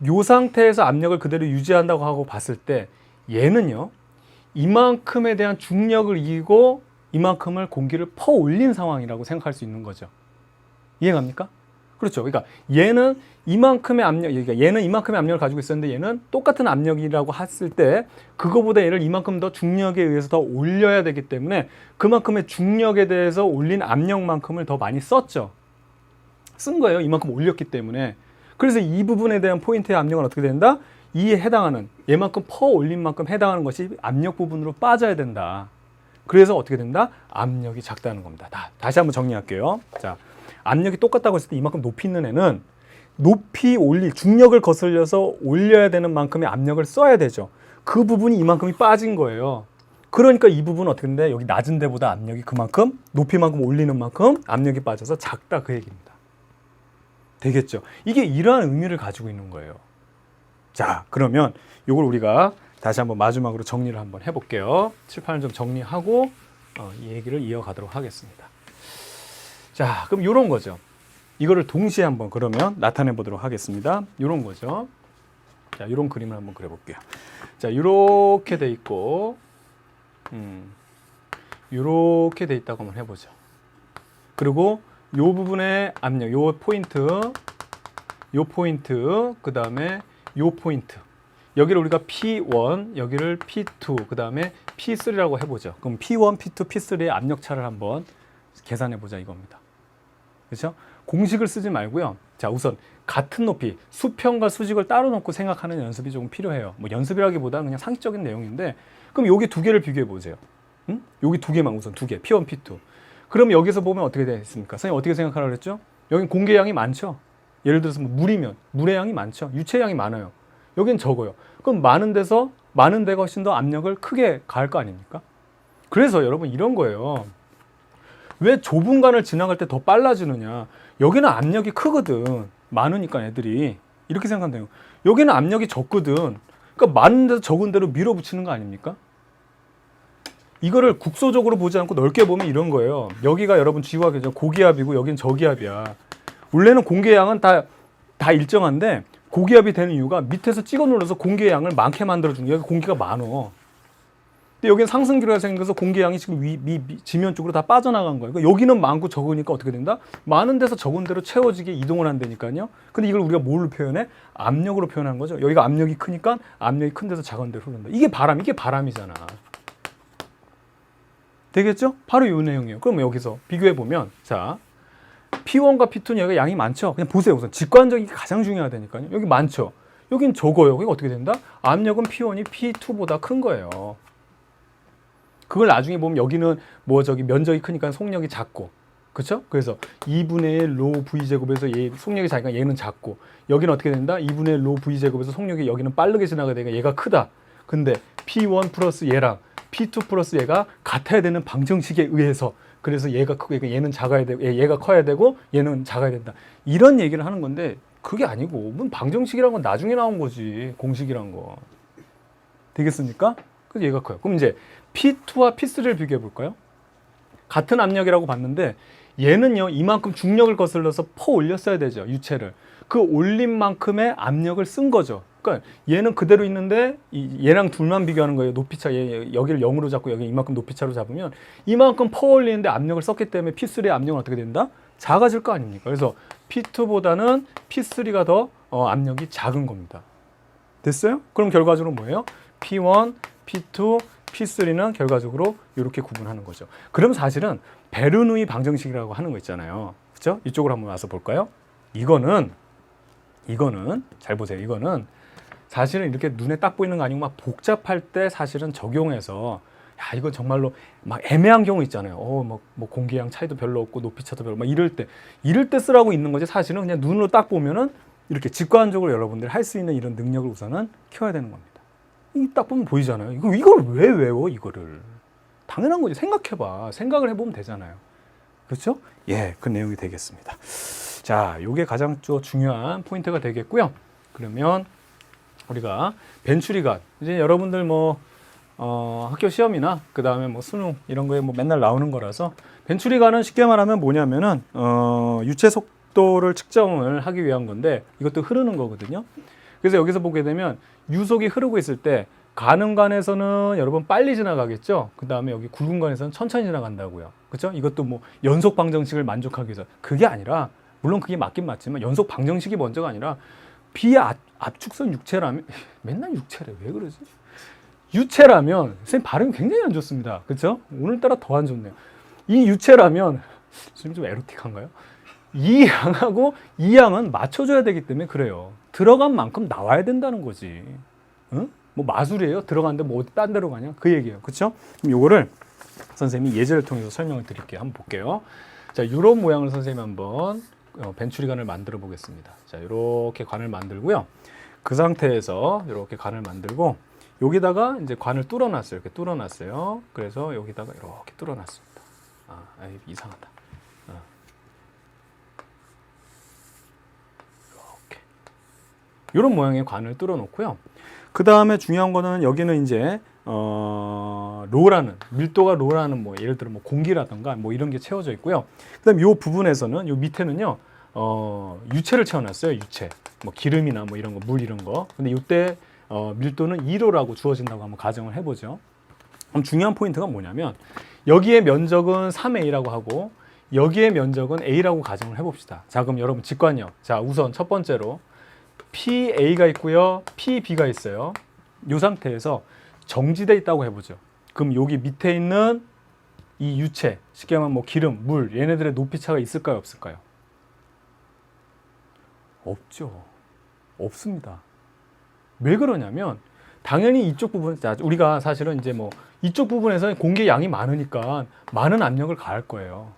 요 상태에서 압력을 그대로 유지한다고 하고 봤을 때 얘는요 이만큼에 대한 중력을 이기고 이만큼을 공기를 퍼 올린 상황이라고 생각할 수 있는 거죠. 이해갑니까? 그렇죠. 그러니까 얘는 이만큼의 압력을 가지고 있었는데 얘는 똑같은 압력이라고 했을 때 그거보다 얘를 이만큼 더 중력에 의해서 더 올려야 되기 때문에 그만큼의 중력에 대해서 올린 압력만큼을 더 많이 썼죠. 쓴 거예요. 이만큼 올렸기 때문에. 그래서 이 부분에 대한 포인트의 압력은 어떻게 된다? 이에 해당하는 얘만큼 퍼 올린 만큼 해당하는 것이 압력 부분으로 빠져야 된다. 그래서 어떻게 된다? 압력이 작다는 겁니다. 다시 한번 정리할게요. 자, 압력이 똑같다고 했을 때 이만큼 높이 있는 애는 높이 올릴 중력을 거슬려서 올려야 되는 만큼의 압력을 써야 되죠. 그 부분이 이만큼이 빠진 거예요. 그러니까 이 부분은 어떻게 되는데 여기 낮은 데보다 압력이 그만큼 높이만큼 올리는 만큼 압력이 빠져서 작다 그 얘기입니다. 되겠죠? 이게 이러한 의미를 가지고 있는 거예요. 자, 그러면 이걸 우리가 다시 한번 마지막으로 정리를 한번 해볼게요. 칠판을 좀 정리하고 이 얘기를 이어가도록 하겠습니다. 자, 그럼 이런 거죠. 이거를 동시에 한번 그러면 나타내 보도록 하겠습니다. 이런 거죠. 자, 이런 그림을 한번 그려볼게요. 자, 이렇게 돼 있고, 이렇게 돼 있다고 한번 해보죠. 그리고 이 부분의 압력, 요 포인트, 그 다음에 요 포인트. 여기를 우리가 P1, 여기를 P2, 그 다음에 P3라고 해보죠. 그럼 P1, P2, P3의 압력차를 한번 계산해보자 이겁니다. 그렇죠? 공식을 쓰지 말고요. 자, 우선 같은 높이, 수평과 수직을 따로 놓고 생각하는 연습이 조금 필요해요. 뭐 연습이라기보다는 그냥 상식적인 내용인데, 그럼 여기 두 개를 비교해 보세요. 여기 두 개만 우선 두 개, P1, P2. 그럼 여기서 보면 어떻게 되어 있습니까? 선생님 어떻게 생각하라고 그랬죠? 여긴 공기량이 많죠? 예를 들어서 뭐 물이면 물의 양이 많죠? 유체량이 많아요. 여긴 적어요. 그럼 많은 데가 훨씬 더 압력을 크게 가할 거 아닙니까? 그래서 여러분 이런 거예요. 왜 좁은 공간을 지나갈 때 더 빨라지느냐? 여기는 압력이 크거든. 많으니까 애들이. 이렇게 생각하면 돼요. 여기는 압력이 적거든. 그러니까 많은 데서 적은 데로 밀어붙이는 거 아닙니까? 이거를 국소적으로 보지 않고 넓게 보면 이런 거예요. 여기가 여러분 지구가 고기압이고 여기는 저기압이야. 원래는 공기의 양은 다 일정한데 고기압이 되는 이유가 밑에서 찍어 눌러서 공기의 양을 많게 만들어주는 거예요. 여기 공기가 많어. 근데 여기는 상승기류가 생겨서 공기의 양이 지금 지면 쪽으로 다 빠져나간 거예요. 그러니까 여기는 많고 적으니까 어떻게 된다? 많은 데서 적은 데로 채워지게 이동을 한다니까요. 근데 이걸 우리가 뭘로 표현해? 압력으로 표현하는 거죠. 여기가 압력이 크니까 압력이 큰 데서 작은 데로 흐른다. 이게 바람이잖아. 되겠죠? 바로 이 내용이에요. 그럼 여기서 비교해보면, 자, P1과 P2는 여기가 양이 많죠? 그냥 보세요. 우선 직관적인 게 가장 중요하다니까요. 여기 많죠? 여긴 적어요. 그러니까 어떻게 된다? 압력은 P1이 P2보다 큰 거예요. 그걸 나중에 보면 여기는 면적이 크니까 속력이 작고, 그렇죠? 그래서 2분의 1 로 V제곱에서 속력이 작으니까 얘는 작고, 여기는 어떻게 된다? 2분의 1 로 V제곱에서 속력이 여기는 빠르게 지나가야 되니까 얘가 크다. 근데 P1 플러스 얘랑 P2 플러스 얘가 같아야 되는 방정식에 의해서, 그래서 얘가 크고 얘는 작아야 되고 얘가 커야 되고 얘는 작아야 된다. 이런 얘기를 하는 건데 그게 아니고 방정식이란 건 나중에 나온 거지. 공식이란 거. 되겠습니까? 그래서 얘가 커요. 그럼 이제 P2와 P3를 비교해 볼까요? 같은 압력이라고 봤는데 얘는요 이만큼 중력을 거슬러서 퍼 올렸어야 되죠. 유체를. 그 올린 만큼의 압력을 쓴 거죠. 그러니까 얘는 그대로 있는데 얘랑 둘만 비교하는 거예요. 높이차, 여기를 0으로 잡고 여기 이만큼 높이차로 잡으면 이만큼 퍼 올리는데 압력을 썼기 때문에 P3의 압력은 어떻게 된다? 작아질 거 아닙니까? 그래서 P2보다는 P3가 더 압력이 작은 겁니다. 됐어요? 그럼 결과적으로 뭐예요? P1, P2, P3는 결과적으로 이렇게 구분하는 거죠. 그럼 사실은 베르누이 방정식이라고 하는 거 있잖아요. 그렇죠? 이쪽으로 한번 와서 볼까요? 이거는 잘 보세요. 이거는 사실은 이렇게 눈에 딱 보이는 거 아니고 막 복잡할 때 사실은 적용해서 야 이건 정말로 막 애매한 경우 있잖아요. 뭐 공기량 차이도 별로 없고 높이차도 별로 막 이럴 때 쓰라고 있는 거지. 사실은 그냥 눈으로 딱 보면은 이렇게 직관적으로 여러분들이 할 수 있는 이런 능력을 우선은 키워야 되는 겁니다. 이 딱 보면 보이잖아요. 이걸 왜 외워 이거를? 당연한 거지. 생각해봐. 생각을 해보면 되잖아요. 그렇죠? 예, 그 내용이 되겠습니다. 자, 요게 가장 중요한 포인트가 되겠고요. 그러면 우리가 벤추리간 이제 여러분들 학교 시험이나 그 다음에 수능 이런 거에 맨날 나오는 거라서 벤추리간은 쉽게 말하면 뭐냐면은 유체 속도를 측정을 하기 위한 건데 이것도 흐르는 거거든요. 그래서 여기서 보게 되면 유속이 흐르고 있을 때 가는 관에서는 여러분 빨리 지나가겠죠. 그 다음에 여기 굵은 관에서는 천천히 지나간다고요. 그렇죠? 이것도 연속 방정식을 만족하기 위해서 그게 아니라 물론 그게 맞긴 맞지만 연속 방정식이 먼저가 아니라 비압축선 육체라면 맨날 육체래 왜 그러지? 유체라면 선생님 발음이 굉장히 안 좋습니다. 그렇죠? 오늘따라 더 안 좋네요. 이 유체라면 선생님 좀 에로틱한가요? 이 양하고 이 양은 맞춰줘야 되기 때문에 그래요. 들어간 만큼 나와야 된다는 거지. 응? 뭐 마술이에요? 들어갔는데 뭐 어디 딴 데로 가냐? 그 얘기예요. 그렇죠? 그럼 요거를 선생님이 예제를 통해서 설명을 드릴게요. 한번 볼게요. 자, 이런 모양을 선생님이 한번 벤추리관을 만들어 보겠습니다. 자, 이렇게 관을 만들고요. 그 상태에서 이렇게 관을 만들고 여기다가 이제 관을 뚫어놨어요. 이렇게 뚫어놨어요. 그래서 여기다가 이렇게 뚫어놨습니다. 이상하다. 이렇게 이런 모양의 관을 뚫어놓고요. 그 다음에 중요한 거는 여기는 이제 로라는 밀도가 로라는 뭐 예를 들어 뭐 공기라든가 뭐 이런 게 채워져 있고요. 그다음 요 부분에서는 요 밑에는요 유체를 채워놨어요. 유체 뭐 기름이나 뭐 이런 거 물 이런 거. 근데 이때 밀도는 2로라고 주어진다고 한번 가정을 해보죠. 그럼 중요한 포인트가 뭐냐면 여기에 면적은 3a라고 하고 여기에 면적은 a라고 가정을 해봅시다. 자, 그럼 여러분 직관력. 자, 우선 첫 번째로 PA가 있고요. PB가 있어요. 이 상태에서 정지되어 있다고 해보죠. 그럼 여기 밑에 있는 이 유체, 쉽게 말하면 뭐 기름, 물, 얘네들의 높이 차가 있을까요? 없을까요? 없죠. 없습니다. 왜 그러냐면 당연히 이쪽 부분, 우리가 사실은 이제 뭐 이쪽 부분에서 공기의 양이 많으니까 많은 압력을 가할 거예요.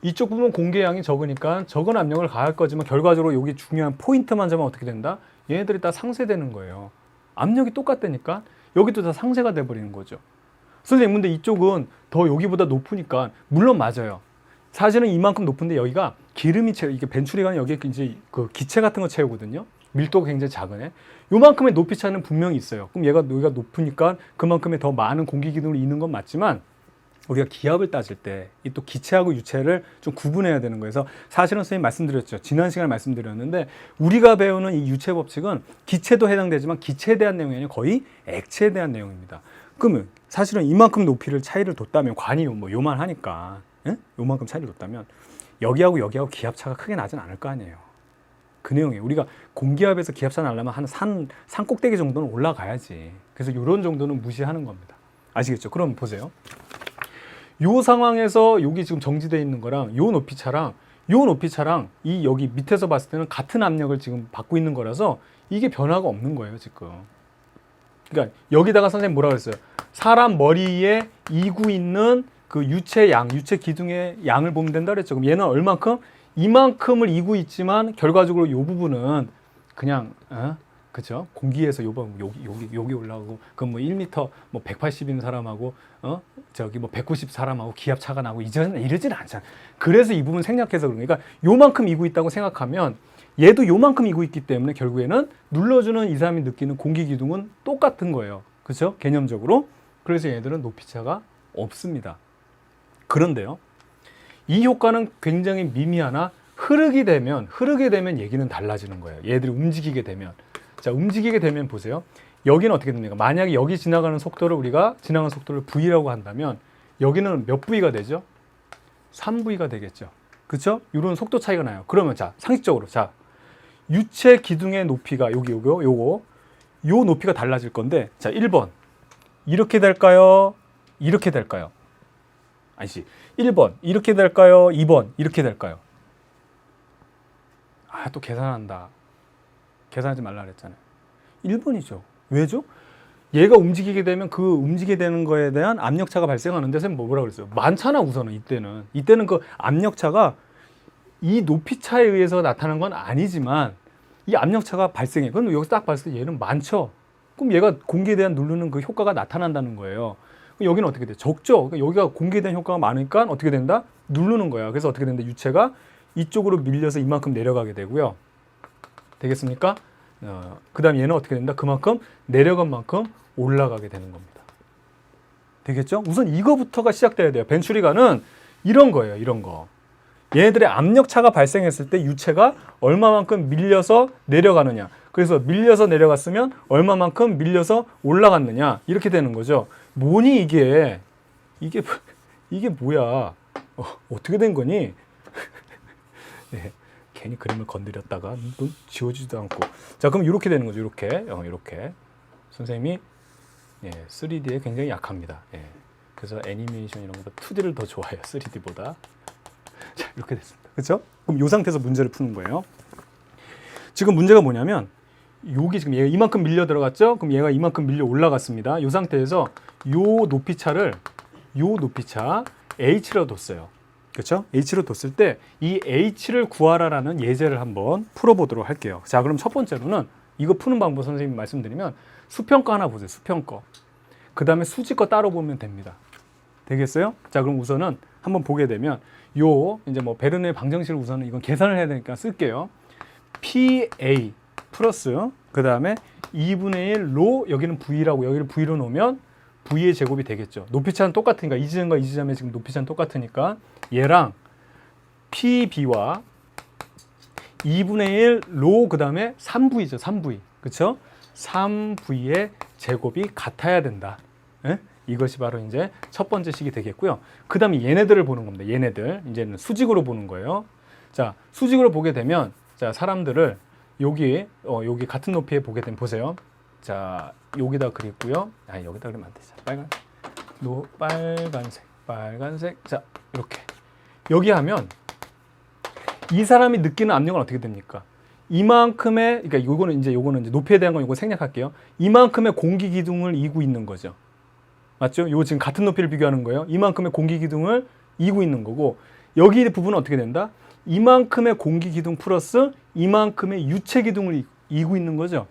이쪽 부분 공기의 양이 적으니까 적은 압력을 가할 거지만 결과적으로 여기 중요한 포인트만 잡으면 어떻게 된다? 얘네들이 다 상쇄되는 거예요. 압력이 똑같다니까 여기도 다 상쇄가 돼버리는 거죠. 선생님, 근데 이쪽은 더 여기보다 높으니까 물론 맞아요. 사실은 이만큼 높은데 여기가 기름이 이게 벤추리관이 여기에 이제 그 기체 같은 거 채우거든요. 밀도가 굉장히 작으네. 요만큼의 높이 차는 분명히 있어요. 그럼 얘가 여기가 높으니까 그만큼의 더 많은 공기 기둥이 있는 건 맞지만 우리가 기압을 따질 때 이 또 기체하고 유체를 좀 구분해야 되는 거여서 사실은 선생님 말씀드렸죠. 지난 시간에 말씀드렸는데 우리가 배우는 이 유체 법칙은 기체도 해당되지만 기체에 대한 내용이 아니라 거의 액체에 대한 내용입니다. 그러면 사실은 이만큼 높이를 차이를 뒀다면 관이 뭐 요만하니까 요만큼 차이를 뒀다면 여기하고 여기하고 기압차가 크게 나진 않을 거 아니에요. 그 내용이에요. 우리가 공기압에서 기압차 나려면 한 산 꼭대기 정도는 올라가야지. 그래서 이런 정도는 무시하는 겁니다. 아시겠죠? 그럼 보세요. 요 상황에서 여기 지금 정지되어 있는 거랑 요 높이 차랑 이 여기 밑에서 봤을 때는 같은 압력을 지금 받고 있는 거라서 이게 변화가 없는 거예요, 지금. 그러니까 여기다가 선생님 뭐라 그랬어요? 사람 머리에 이고 있는 그 유체 기둥의 양을 보면 된다 그랬죠. 그럼 얘는 얼만큼? 이만큼을 이고 있지만 결과적으로 이 부분은 그냥 그죠? 공기에서 여기 올라가고 그럼 뭐 1m 뭐 180인 사람하고 저기 뭐 190 사람하고 기압 차가 나고 이러지는 않잖아. 그래서 이 부분 생략해서 그러니까 요만큼 이고 있다고 생각하면 얘도 요만큼 이고 있기 때문에 결국에는 눌러주는 이 사람이 느끼는 공기 기둥은 똑같은 거예요. 그렇죠? 개념적으로. 그래서 얘네들은 높이 차가 없습니다. 그런데요. 이 효과는 굉장히 미미하나 흐르게 되면 얘기는 달라지는 거예요. 얘들이 움직이게 되면. 자, 움직이게 되면 보세요. 여기는 어떻게 됩니까? 만약에 여기 지나가는 속도를 우리가 지나가는 속도를 V라고 한다면 여기는 몇 V가 되죠? 3V가 되겠죠. 그렇죠? 이런 속도 차이가 나요. 그러면 자, 상식적으로 자, 유체 기둥의 높이가 요거 요 높이가 달라질 건데 자, 1번. 이렇게 될까요? 이렇게 될까요? 아니지. 1번. 이렇게 될까요? 2번. 이렇게 될까요? 또 계산한다. 계산하지 말라 그랬잖아요. 1번이죠. 왜죠? 얘가 움직이게 되면 그 움직이게 되는 거에 대한 압력차가 발생하는데 선생님 뭐라고 그랬어요? 많잖아 우선은 이때는 그 압력차가 이 높이차에 의해서 나타나는 건 아니지만 이 압력차가 발생해. 그럼 여기서 딱 봤을 때 얘는 많죠. 그럼 얘가 공기에 대한 누르는 그 효과가 나타난다는 거예요. 그럼 여기는 어떻게 돼? 적죠. 그러니까 여기가 공기에 대한 효과가 많으니까 어떻게 된다? 누르는 거야. 그래서 어떻게 된다? 유체가 이쪽으로 밀려서 이만큼 내려가게 되고요. 되겠습니까? 그 다음 얘는 어떻게 된다? 그만큼 내려간 만큼 올라가게 되는 겁니다. 되겠죠? 우선 이거부터가 시작돼야 돼요. 벤추리관은 이런 거예요. 이런 거. 얘네들의 압력차가 발생했을 때 유체가 얼마만큼 밀려서 내려가느냐. 그래서 밀려서 내려갔으면 얼마만큼 밀려서 올라갔느냐. 이렇게 되는 거죠. 뭐니 이게 뭐야? 어떻게 된 거니? 네, 괜히 그림을 건드렸다가 또 지워지지도 않고. 자, 그럼 이렇게 되는 거죠. 이렇게. 선생님이 3D에 굉장히 약합니다. 그래서 애니메이션 이런 것보다 2D를 더 좋아해요. 3D보다. 자, 이렇게 됐습니다. 그렇죠? 그럼 이 상태에서 문제를 푸는 거예요. 지금 문제가 뭐냐면 여기 지금 얘가 이만큼 밀려 들어갔죠? 그럼 얘가 이만큼 밀려 올라갔습니다. 이 상태에서 요 높이차 h로 뒀어요. 그렇죠? h로 뒀을 때 이 h를 구하라라는 예제를 한번 풀어보도록 할게요. 자, 그럼 첫 번째로는 이거 푸는 방법 선생님이 말씀드리면 수평거 하나 보세요. 수평거. 그 다음에 수직거 따로 보면 됩니다. 되겠어요? 자, 그럼 우선은 한번 보게 되면 요 이제 뭐 베르누의 방정식을 우선은 이건 계산을 해야 되니까 쓸게요. PA 플러스 그 다음에 2분의 1로 여기는 V라고 여기를 V로 놓으면 V의 제곱이 되겠죠. 높이차는 똑같으니까 이 지점과 이 지점의 지금 높이차는 똑같으니까 얘랑 PB와 2분의 1로 그 다음에 3V죠. 3V. 그쵸? 3V의 제곱이 같아야 된다. 에? 이것이 바로 이제 첫 번째 식이 되겠고요. 그 다음에 얘네들을 보는 겁니다. 얘네들. 이제는 수직으로 보는 거예요. 자, 수직으로 보게 되면 자, 사람들을 여기 같은 높이에 보게 되면 보세요. 자, 여기다 그리고요. 아, 여기다 그리면 안 되죠. 빨간색. 자, 이렇게. 여기 하면 이 사람이 느끼는 압력은 어떻게 됩니까? 이만큼의, 그러니까 요거는 이제 높이에 대한 건 요거 생략할게요. 이만큼의 공기 기둥을 이고 있는 거죠. 맞죠? 요 지금 같은 높이를 비교하는 거예요. 이만큼의 공기 기둥을 이고 있는 거고, 여기 부분은 어떻게 된다? 이만큼의 공기 기둥 플러스 이만큼의 유체 기둥을 이고 있는 거죠.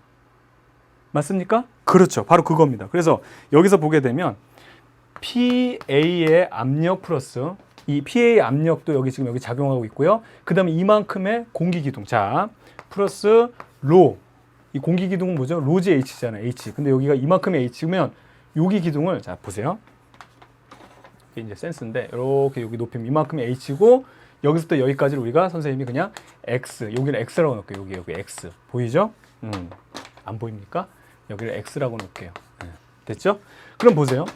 맞습니까? 그렇죠. 바로 그겁니다. 그래서 여기서 보게 되면 PA의 압력 플러스 이 PA 압력도 여기 지금 여기 작용하고 있고요. 그 다음에 이만큼의 공기 기둥. 자, 플러스 로. 이 공기 기둥은 뭐죠? 로지 H잖아요. H. 근데 여기가 이만큼의 H면 여기 기둥을 자, 보세요. 이게 이제 센스인데 이렇게 여기 높이면 이만큼의 H고 여기서부터 여기까지를 우리가 선생님이 그냥 X. 여기를 X라고 놓을게요. 여기 X. 보이죠? 안 보입니까? 여기를 X라고 놓을게요. 됐죠? 그럼 보세요.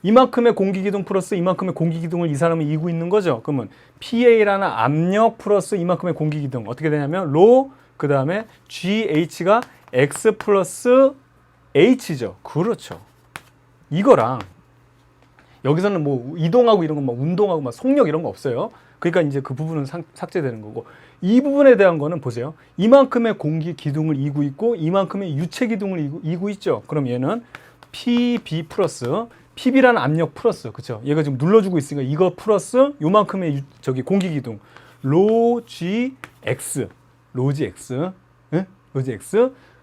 이만큼의 공기기둥 플러스 이만큼의 공기기둥을 이 사람은 이고 있는 거죠. 그러면 PA라는 압력 플러스 이만큼의 공기기둥 어떻게 되냐면 로, 그 다음에 GH가 X 플러스 H죠. 그렇죠. 이거랑 여기서는 뭐 이동하고 이런 거 막 운동하고 막 속력 이런 거 없어요. 그러니까 이제 그 부분은 삭제되는 거고, 이 부분에 대한 거는 보세요. 이만큼의 공기 기둥을 이고 있고 이만큼의 유체 기둥을 이고 있죠. 그럼 얘는 PB 플러스 PB라는 압력 플러스, 그렇죠? 얘가 지금 눌러주고 있으니까 이거 플러스 요만큼의 공기 기둥 로지 X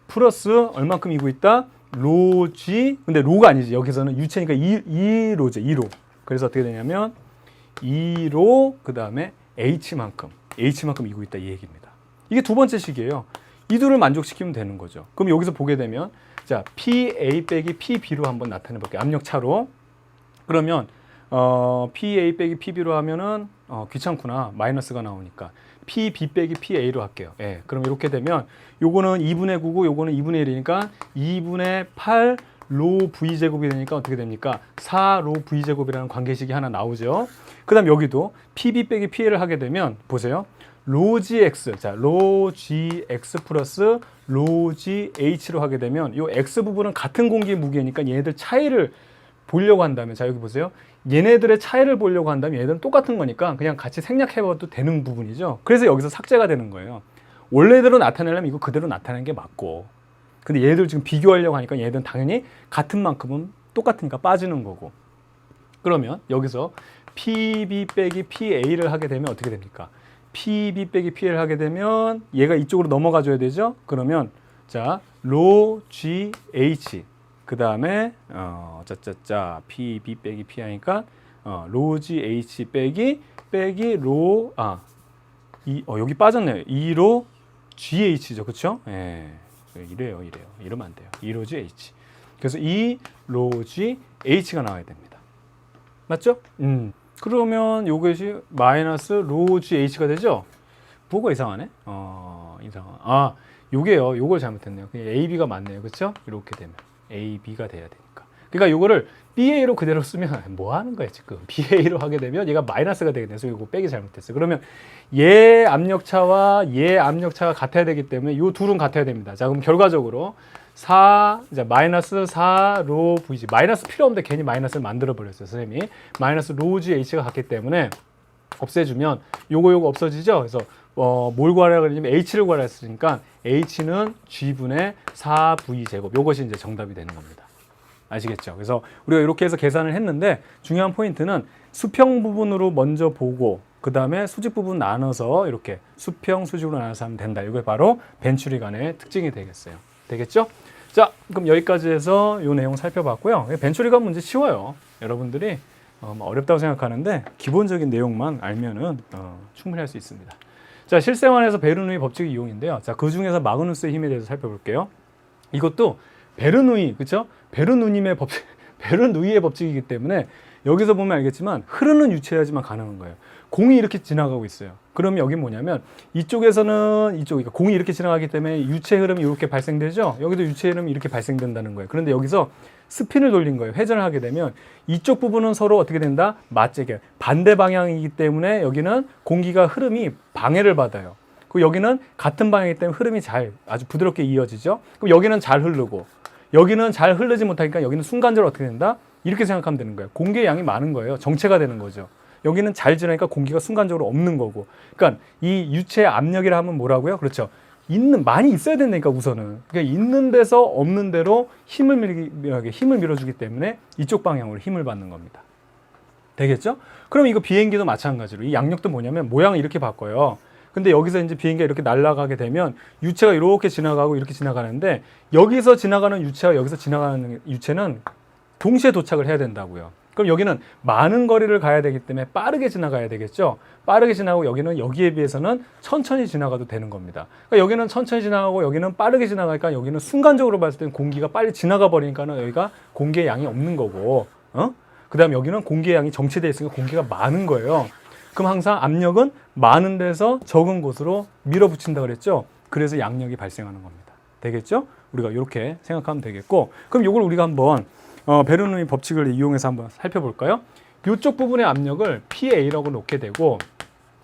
플러스 얼만큼 이고 있다? 로지, 근데 로가 아니지. 여기서는 유체니까 2로죠. 그래서 어떻게 되냐면 2로 그 다음에 H만큼 이고 있다, 이 얘기입니다. 이게 두 번째 식이에요. 이 둘을 만족시키면 되는 거죠. 그럼 여기서 보게 되면 자, PA 빼기 PB로 한번 나타내 볼게요. 압력 차로. 그러면 PA 빼기 PB로 하면은 귀찮구나. 마이너스가 나오니까 PB 빼기 PA로 할게요. 예, 그럼 이렇게 되면 요거는 2분의 9고 요거는 2분의 1이니까 2분의 8 로 V제곱이 되니까 어떻게 됩니까? 4로 V제곱이라는 관계식이 하나 나오죠. 그 다음 여기도 PB 빼기 PA를 하게 되면 보세요. 로지 X, 자, 로지 X 플러스 로지 H로 하게 되면 이 X 부분은 같은 공기의 무게니까 얘네들 차이를 보려고 한다면, 자, 여기 보세요. 얘네들의 차이를 보려고 한다면 얘네들은 똑같은 거니까 그냥 같이 생략해봐도 되는 부분이죠. 그래서 여기서 삭제가 되는 거예요. 원래대로 나타내려면 이거 그대로 나타내는 게 맞고, 근데 얘들 지금 비교하려고 하니까 얘들은 당연히 같은 만큼은 똑같으니까 빠지는 거고. 그러면 여기서 PB 빼기 PA를 하게 되면 어떻게 됩니까? PB 빼기 PA를 하게 되면 얘가 이쪽으로 넘어가 줘야 되죠? 그러면 자, 로 GH 그 다음에 PB 빼기 PA니까 로 GH 빼기 로 여기 빠졌네요. 2로 GH죠. 그쵸? 예. 이래요. 이러면 안 돼요. 2로지 H. 그래서 2로지 H가 나와야 됩니다. 맞죠? 그러면 요것이 마이너스 로지 H가 되죠? 뭐가 이상하네? 요게요. 요걸 잘못했네요. AB가 맞네요. 그쵸? 이렇게 되면 AB가 돼야 되니까. 그러니까 요거를 BA로 그대로 쓰면 뭐 하는 거야 지금? BA로 하게 되면 얘가 마이너스가 되게 돼서 이거 빼기 잘못했어요. 그러면 얘 압력차와 얘 압력차가 같아야 되기 때문에 요 둘은 같아야 됩니다. 자, 그럼 결과적으로 4, 이제 마이너스 4로 Vg. 마이너스 필요 없는데 괜히 마이너스를 만들어 버렸어요, 선생님이. 마이너스 로지 H가 같기 때문에 없애주면 요거 없어지죠? 그래서 뭘 구하라 그러냐면 H를 구하라 했으니까 H는 G분의 4V 제곱. 요것이 이제 정답이 되는 겁니다. 아시겠죠? 그래서 우리가 이렇게 해서 계산을 했는데 중요한 포인트는 수평 부분으로 먼저 보고 그 다음에 수직 부분 나눠서 이렇게 수평, 수직으로 나눠서 하면 된다. 이게 바로 벤츄리간의 특징이 되겠어요. 되겠죠? 자, 그럼 여기까지 해서 이 내용 살펴봤고요. 벤츄리간 문제 쉬워요. 여러분들이 어렵다고 생각하는데 기본적인 내용만 알면은 충분히 할 수 있습니다. 자, 실생활에서 베르누이 법칙의 이용인데요. 자, 그 중에서 마그누스의 힘에 대해서 살펴볼게요. 이것도 베르누이, 그렇죠? 베르누님의 법칙, 베르누이의 법칙이기 때문에 여기서 보면 알겠지만 흐르는 유체여야지만 가능한 거예요. 공이 이렇게 지나가고 있어요. 그러면 여기 뭐냐면 이쪽에서는 그러니까 공이 이렇게 지나가기 때문에 유체 흐름이 이렇게 발생되죠. 여기도 유체 흐름이 이렇게 발생된다는 거예요. 그런데 여기서 스핀을 돌린 거예요. 회전을 하게 되면 이쪽 부분은 서로 어떻게 된다? 맞재게 반대 방향이기 때문에 여기는 공기가 흐름이 방해를 받아요. 그리고 여기는 같은 방향이기 때문에 흐름이 아주 부드럽게 이어지죠. 그럼 여기는 잘 흐르고 여기는 잘 흐르지 못하니까 여기는 순간적으로 어떻게 된다? 이렇게 생각하면 되는 거예요. 공기의 양이 많은 거예요. 정체가 되는 거죠. 여기는 잘 지나니까 공기가 순간적으로 없는 거고. 그러니까 이 유체의 압력이라 하면 뭐라고요? 그렇죠. 많이 있어야 된다니까 우선은. 그러니까 있는 데서 없는 데로 힘을 밀어주기 때문에 이쪽 방향으로 힘을 받는 겁니다. 되겠죠? 그럼 이거 비행기도 마찬가지로 이 양력도 뭐냐면 모양을 이렇게 바꿔요. 근데 여기서 이제 비행기가 이렇게 날아가게 되면 유체가 이렇게 지나가고 이렇게 지나가는데 여기서 지나가는 유체와 여기서 지나가는 유체는 동시에 도착을 해야 된다고요. 그럼 여기는 많은 거리를 가야 되기 때문에 빠르게 지나가야 되겠죠. 빠르게 지나고 여기는 여기에 비해서는 천천히 지나가도 되는 겁니다. 그러니까 여기는 천천히 지나가고 여기는 빠르게 지나가니까 여기는 순간적으로 봤을 때는 공기가 빨리 지나가 버리니까는 여기가 공기의 양이 없는 거고, 그 다음 여기는 공기의 양이 정체되어 있으니까 공기가 많은 거예요. 그럼 항상 압력은 많은 데서 적은 곳으로 밀어붙인다 그랬죠. 그래서 양력이 발생하는 겁니다. 되겠죠? 우리가 이렇게 생각하면 되겠고, 그럼 이걸 우리가 한번 베르누이 법칙을 이용해서 한번 살펴볼까요? 이쪽 부분의 압력을 PA라고 놓게 되고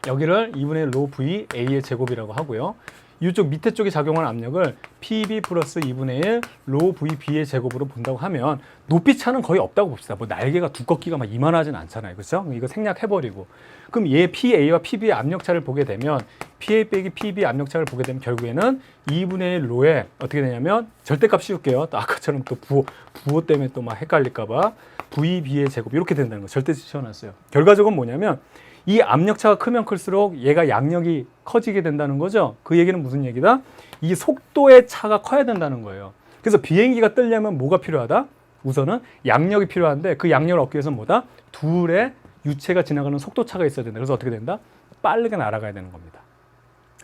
여기를 2분의 로 V A의 제곱이라고 하고요. 이쪽 밑에 쪽에 작용하는 압력을 PB 플러스 2분의 1 로 VB의 제곱으로 본다고 하면 높이 차는 거의 없다고 봅시다. 뭐 날개가 두껍기가 막 이만하진 않잖아요. 그렇죠? 이거 생략해버리고. 그럼 얘 PA와 PB의 압력차를 보게 되면 PA 빼기 PB 압력차를 보게 되면 결국에는 2분의 1 로에 어떻게 되냐면 절대값 씌울게요. 또 아까처럼 또 부호 때문에 또 막 헷갈릴까봐 VB의 제곱 이렇게 된다는 거 절대 지어놨어요. 결과적으로 뭐냐면 이 압력차가 크면 클수록 얘가 양력이 커지게 된다는 거죠. 그 얘기는 무슨 얘기다? 이 속도의 차가 커야 된다는 거예요. 그래서 비행기가 뜨려면 뭐가 필요하다? 우선은 양력이 필요한데 그 양력을 얻기 위해서는 뭐다? 둘의 유체가 지나가는 속도 차가 있어야 된다. 그래서 어떻게 된다? 빠르게 날아가야 되는 겁니다.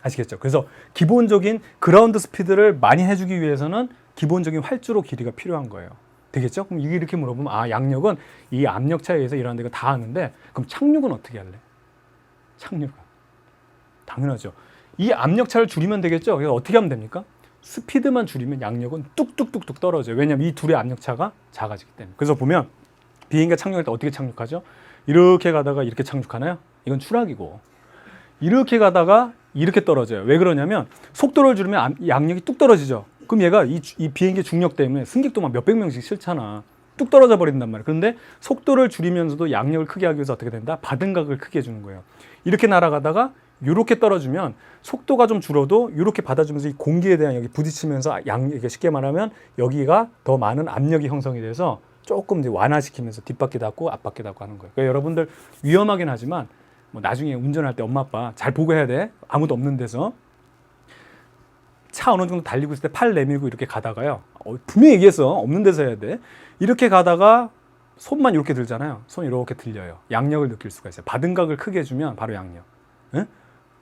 아시겠죠? 그래서 기본적인 그라운드 스피드를 많이 해주기 위해서는 기본적인 활주로 길이가 필요한 거예요. 되겠죠? 그럼 이게 이렇게 물어보면 양력은 이 압력차에 의해서 일어나는 거 다 아는데 그럼 착륙은 어떻게 할래? 착륙은 당연하죠. 이 압력차를 줄이면 되겠죠. 그래서 어떻게 하면 됩니까? 스피드만 줄이면 양력은 뚝뚝뚝뚝 떨어져요. 왜냐하면 이 둘의 압력차가 작아지기 때문에. 그래서 보면 비행기가 착륙할 때 어떻게 착륙하죠? 이렇게 가다가 이렇게 착륙하나요? 이건 추락이고 이렇게 가다가 이렇게 떨어져요. 왜 그러냐면 속도를 줄이면 양력이 뚝 떨어지죠. 그럼 얘가 이 비행기 중력 때문에 승객도 막 몇백 명씩 실잖아. 뚝 떨어져 버린단 말이에요. 그런데 속도를 줄이면서도 양력을 크게 하기 위해서 어떻게 된다? 받은각을 크게 해주는 거예요. 이렇게 날아가다가 이렇게 떨어지면 속도가 좀 줄어도 이렇게 받아주면서 이 공기에 대한 여기 부딪히면서 이게 쉽게 말하면 여기가 더 많은 압력이 형성이 돼서 조금 이제 완화시키면서 뒷바퀴 닫고 앞바퀴 닫고 하는 거예요. 그러니까 여러분들 위험하긴 하지만 뭐 나중에 운전할 때 엄마 아빠 잘 보고 해야 돼. 아무도 없는 데서 차 어느 정도 달리고 있을 때 팔 내밀고 이렇게 가다가요. 분명히 얘기했어. 없는 데서 해야 돼. 이렇게 가다가 손만 이렇게 들잖아요. 손 이렇게 들려요. 양력을 느낄 수가 있어요. 받은각을 크게 해주면 바로 양력. 예?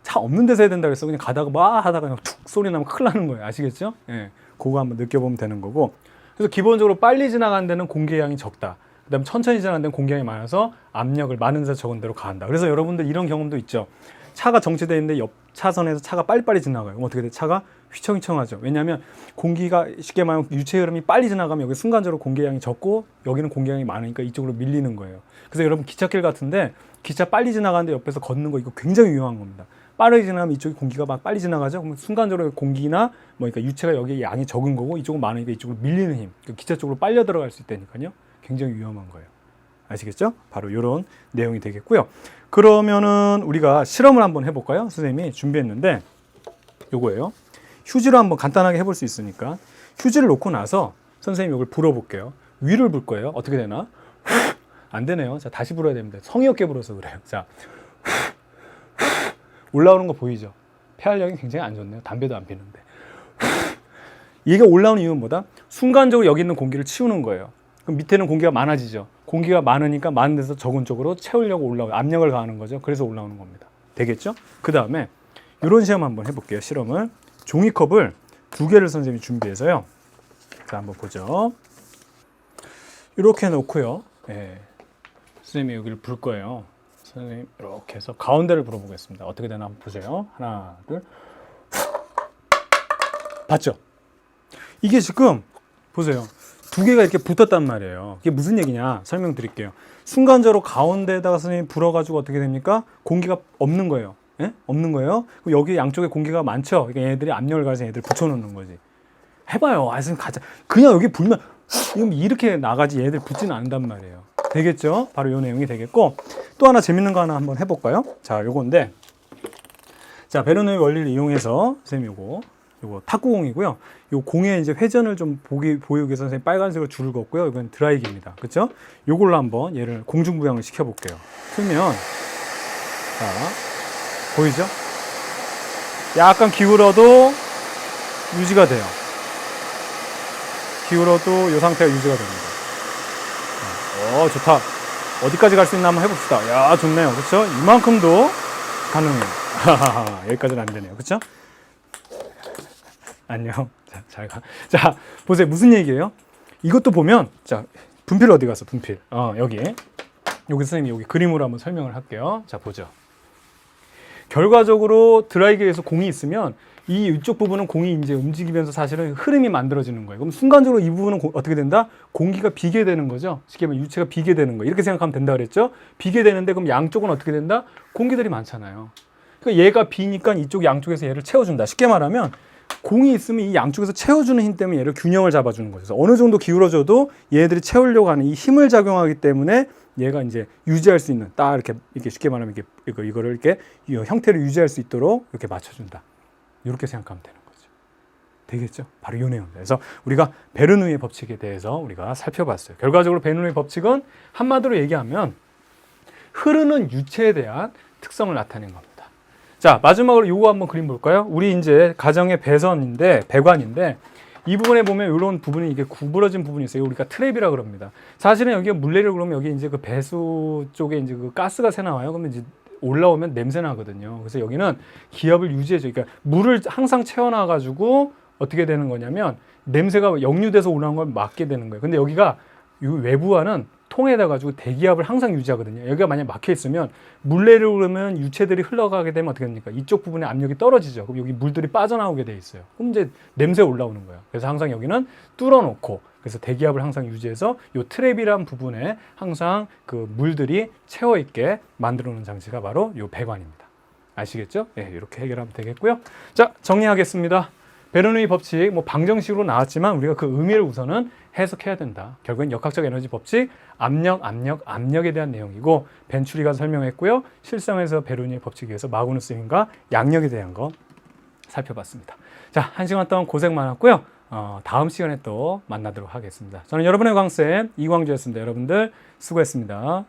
차 없는 데서 해야 된다 그랬어. 그냥 가다가 막 하다가 그냥 툭 소리 나면 큰일 나는 거예요. 아시겠죠? 예. 그거 한번 느껴보면 되는 거고. 그래서 기본적으로 빨리 지나가는 데는 공기의 양이 적다. 그 다음에 천천히 지나가는 데는 공기의 양이 많아서 압력을 많은 데서 적은 데로 가한다. 그래서 여러분들 이런 경험도 있죠. 차가 정체되어 있는데 옆 차선에서 차가 빨리빨리 지나가요. 그럼 어떻게 돼? 차가 휘청휘청하죠. 왜냐하면 공기가 쉽게 말하면 유체 흐름이 빨리 지나가면 여기 순간적으로 공기의 양이 적고 여기는 공기의 양이 많으니까 이쪽으로 밀리는 거예요. 그래서 여러분 기찻길 같은데 기차 빨리 지나가는데 옆에서 걷는 거 이거 굉장히 위험한 겁니다. 빠르게 지나가면 이쪽이 공기가 막 빨리 지나가죠. 그럼 순간적으로 공기나 뭐 그러니까 유체가 여기에 양이 적은 거고 이쪽은 많으니까 이쪽으로 밀리는 힘. 기차 쪽으로 빨려 들어갈 수 있다니까요. 굉장히 위험한 거예요. 아시겠죠? 바로 이런 내용이 되겠고요. 그러면은 우리가 실험을 한번 해볼까요? 선생님이 준비했는데 요거예요. 휴지로 한번 간단하게 해볼 수 있으니까 휴지를 놓고 나서 선생님이 이걸 불어볼게요. 위를 불 거예요. 어떻게 되나? 안 되네요. 자, 다시 불어야 됩니다. 성의 없게 불어서 그래요. 자, 올라오는 거 보이죠? 폐활량이 굉장히 안 좋네요. 담배도 안 피는데. 이게 올라오는 이유는 뭐다? 순간적으로 여기 있는 공기를 치우는 거예요. 그럼 밑에는 공기가 많아지죠. 공기가 많으니까 많은 데서 적은 쪽으로 채우려고 올라오고 압력을 가하는 거죠. 그래서 올라오는 겁니다. 되겠죠? 그 다음에 이런 시험 한번 해볼게요. 실험을. 종이컵을 2개를 선생님이 준비해서요. 자, 한번 보죠. 이렇게 놓고요. 예. 선생님이 여기를 불 거예요. 선생님 이렇게 해서 가운데를 불어보겠습니다. 어떻게 되나 한번 보세요. 하나, 둘. 봤죠? 이게 지금 보세요. 2개가 이렇게 붙었단 말이에요. 이게 무슨 얘기냐 설명드릴게요. 순간적으로 가운데에다가 선생님이 불어가지고 어떻게 됩니까? 공기가 없는 거예요. 예? 없는 거예요. 여기 양쪽에 공기가 많죠. 그러니까 얘들이 압력을 가해서 얘들 붙여놓는 거지. 해봐요. 아, 선생님 가자. 그냥 여기 불면 이렇게 나가지 얘들 붙지는 않는단 말이에요. 되겠죠? 바로 이 내용이 되겠고, 또 하나 재밌는 거 하나 한번 해볼까요? 자, 요건데, 자, 베르누이 원리를 이용해서 선생님 요거 탁구공이고요. 요 공의 이제 회전을 좀 보이기 위해서 선생님 빨간색으로 줄을 걷고요. 이건 드라이기입니다. 그렇죠? 요걸로 한번 얘를 공중부양을 시켜볼게요. 틀면, 자, 보이죠? 약간 기울어도 유지가 돼요. 기울어도 이 상태가 유지가 됩니다. 좋다. 어디까지 갈 수 있나 한번 해봅시다. 야, 좋네요. 그렇죠? 이만큼도 가능해요. 여기까지는 안 되네요. 그렇죠? 안녕. 자, 잘 가. 자, 보세요. 무슨 얘기예요? 이것도 보면, 자, 분필 어디 갔어? 분필. 여기 선생님이 여기 그림으로 한번 설명을 할게요. 자, 보죠. 결과적으로 드라이기에서 공이 있으면 이쪽 부분은 공이 이제 움직이면서 사실은 흐름이 만들어지는 거예요. 그럼 순간적으로 이 부분은 어떻게 된다? 공기가 비게 되는 거죠. 쉽게 말하면 유체가 비게 되는 거예요. 이렇게 생각하면 된다 그랬죠? 비게 되는데 그럼 양쪽은 어떻게 된다? 공기들이 많잖아요. 그러니까 얘가 비니까 이쪽 양쪽에서 얘를 채워준다. 쉽게 말하면 공이 있으면 이 양쪽에서 채워주는 힘 때문에 얘를 균형을 잡아주는 거죠. 어느 정도 기울어져도 얘들이 채우려고 하는 이 힘을 작용하기 때문에 얘가 이제 유지할 수 있는 딱 이렇게 쉽게 말하면 이거를 이렇게 형태를 유지할 수 있도록 이렇게 맞춰준다. 이렇게 생각하면 되는 거죠. 되겠죠? 바로 이 내용입니다. 그래서 우리가 베르누이의 법칙에 대해서 우리가 살펴봤어요. 결과적으로 베르누이의 법칙은 한마디로 얘기하면 흐르는 유체에 대한 특성을 나타낸 겁니다. 자, 마지막으로 이거 한번 그림 볼까요? 우리 이제 가정의 배관인데 이 부분에 보면 이런 부분이 이게 구부러진 부분이 있어요. 우리가 트랩이라 그럽니다. 사실은 여기가 물내려 그러면 여기 이제 그 배수 쪽에 이제 그 가스가 새 나와요. 그러면 이제 올라오면 냄새 나거든요. 그래서 여기는 기압을 유지해줘. 그러니까 물을 항상 채워놔가지고 어떻게 되는 거냐면 냄새가 역류돼서 올라오는 걸 막게 되는 거예요. 근데 여기가 이 외부와는 통에다 가지고 대기압을 항상 유지하거든요. 여기가 만약 막혀 있으면 물 내려 그러면 유체들이 흘러가게 되면 어떻게 됩니까? 이쪽 부분에 압력이 떨어지죠. 그럼 여기 물들이 빠져나오게 돼 있어요. 그럼 이제 냄새 올라오는 거예요. 그래서 항상 여기는 뚫어놓고 그래서 대기압을 항상 유지해서 이 트랩이란 부분에 항상 그 물들이 채워 있게 만들어 놓은 장치가 바로 이 배관입니다. 아시겠죠? 네, 이렇게 해결하면 되겠고요. 자, 정리하겠습니다. 베르누이 법칙, 방정식으로 나왔지만 우리가 그 의미를 우선은 해석해야 된다. 결국엔 역학적 에너지 법칙, 압력에 대한 내용이고 벤츄리가 설명했고요. 실생활에서 베르누이 법칙에 의해서 마그누스 힘과 양력에 대한 거 살펴봤습니다. 자, 1시간 동안 고생 많았고요. 다음 시간에 또 만나도록 하겠습니다. 저는 여러분의 광쌤 이광주였습니다. 여러분들 수고했습니다.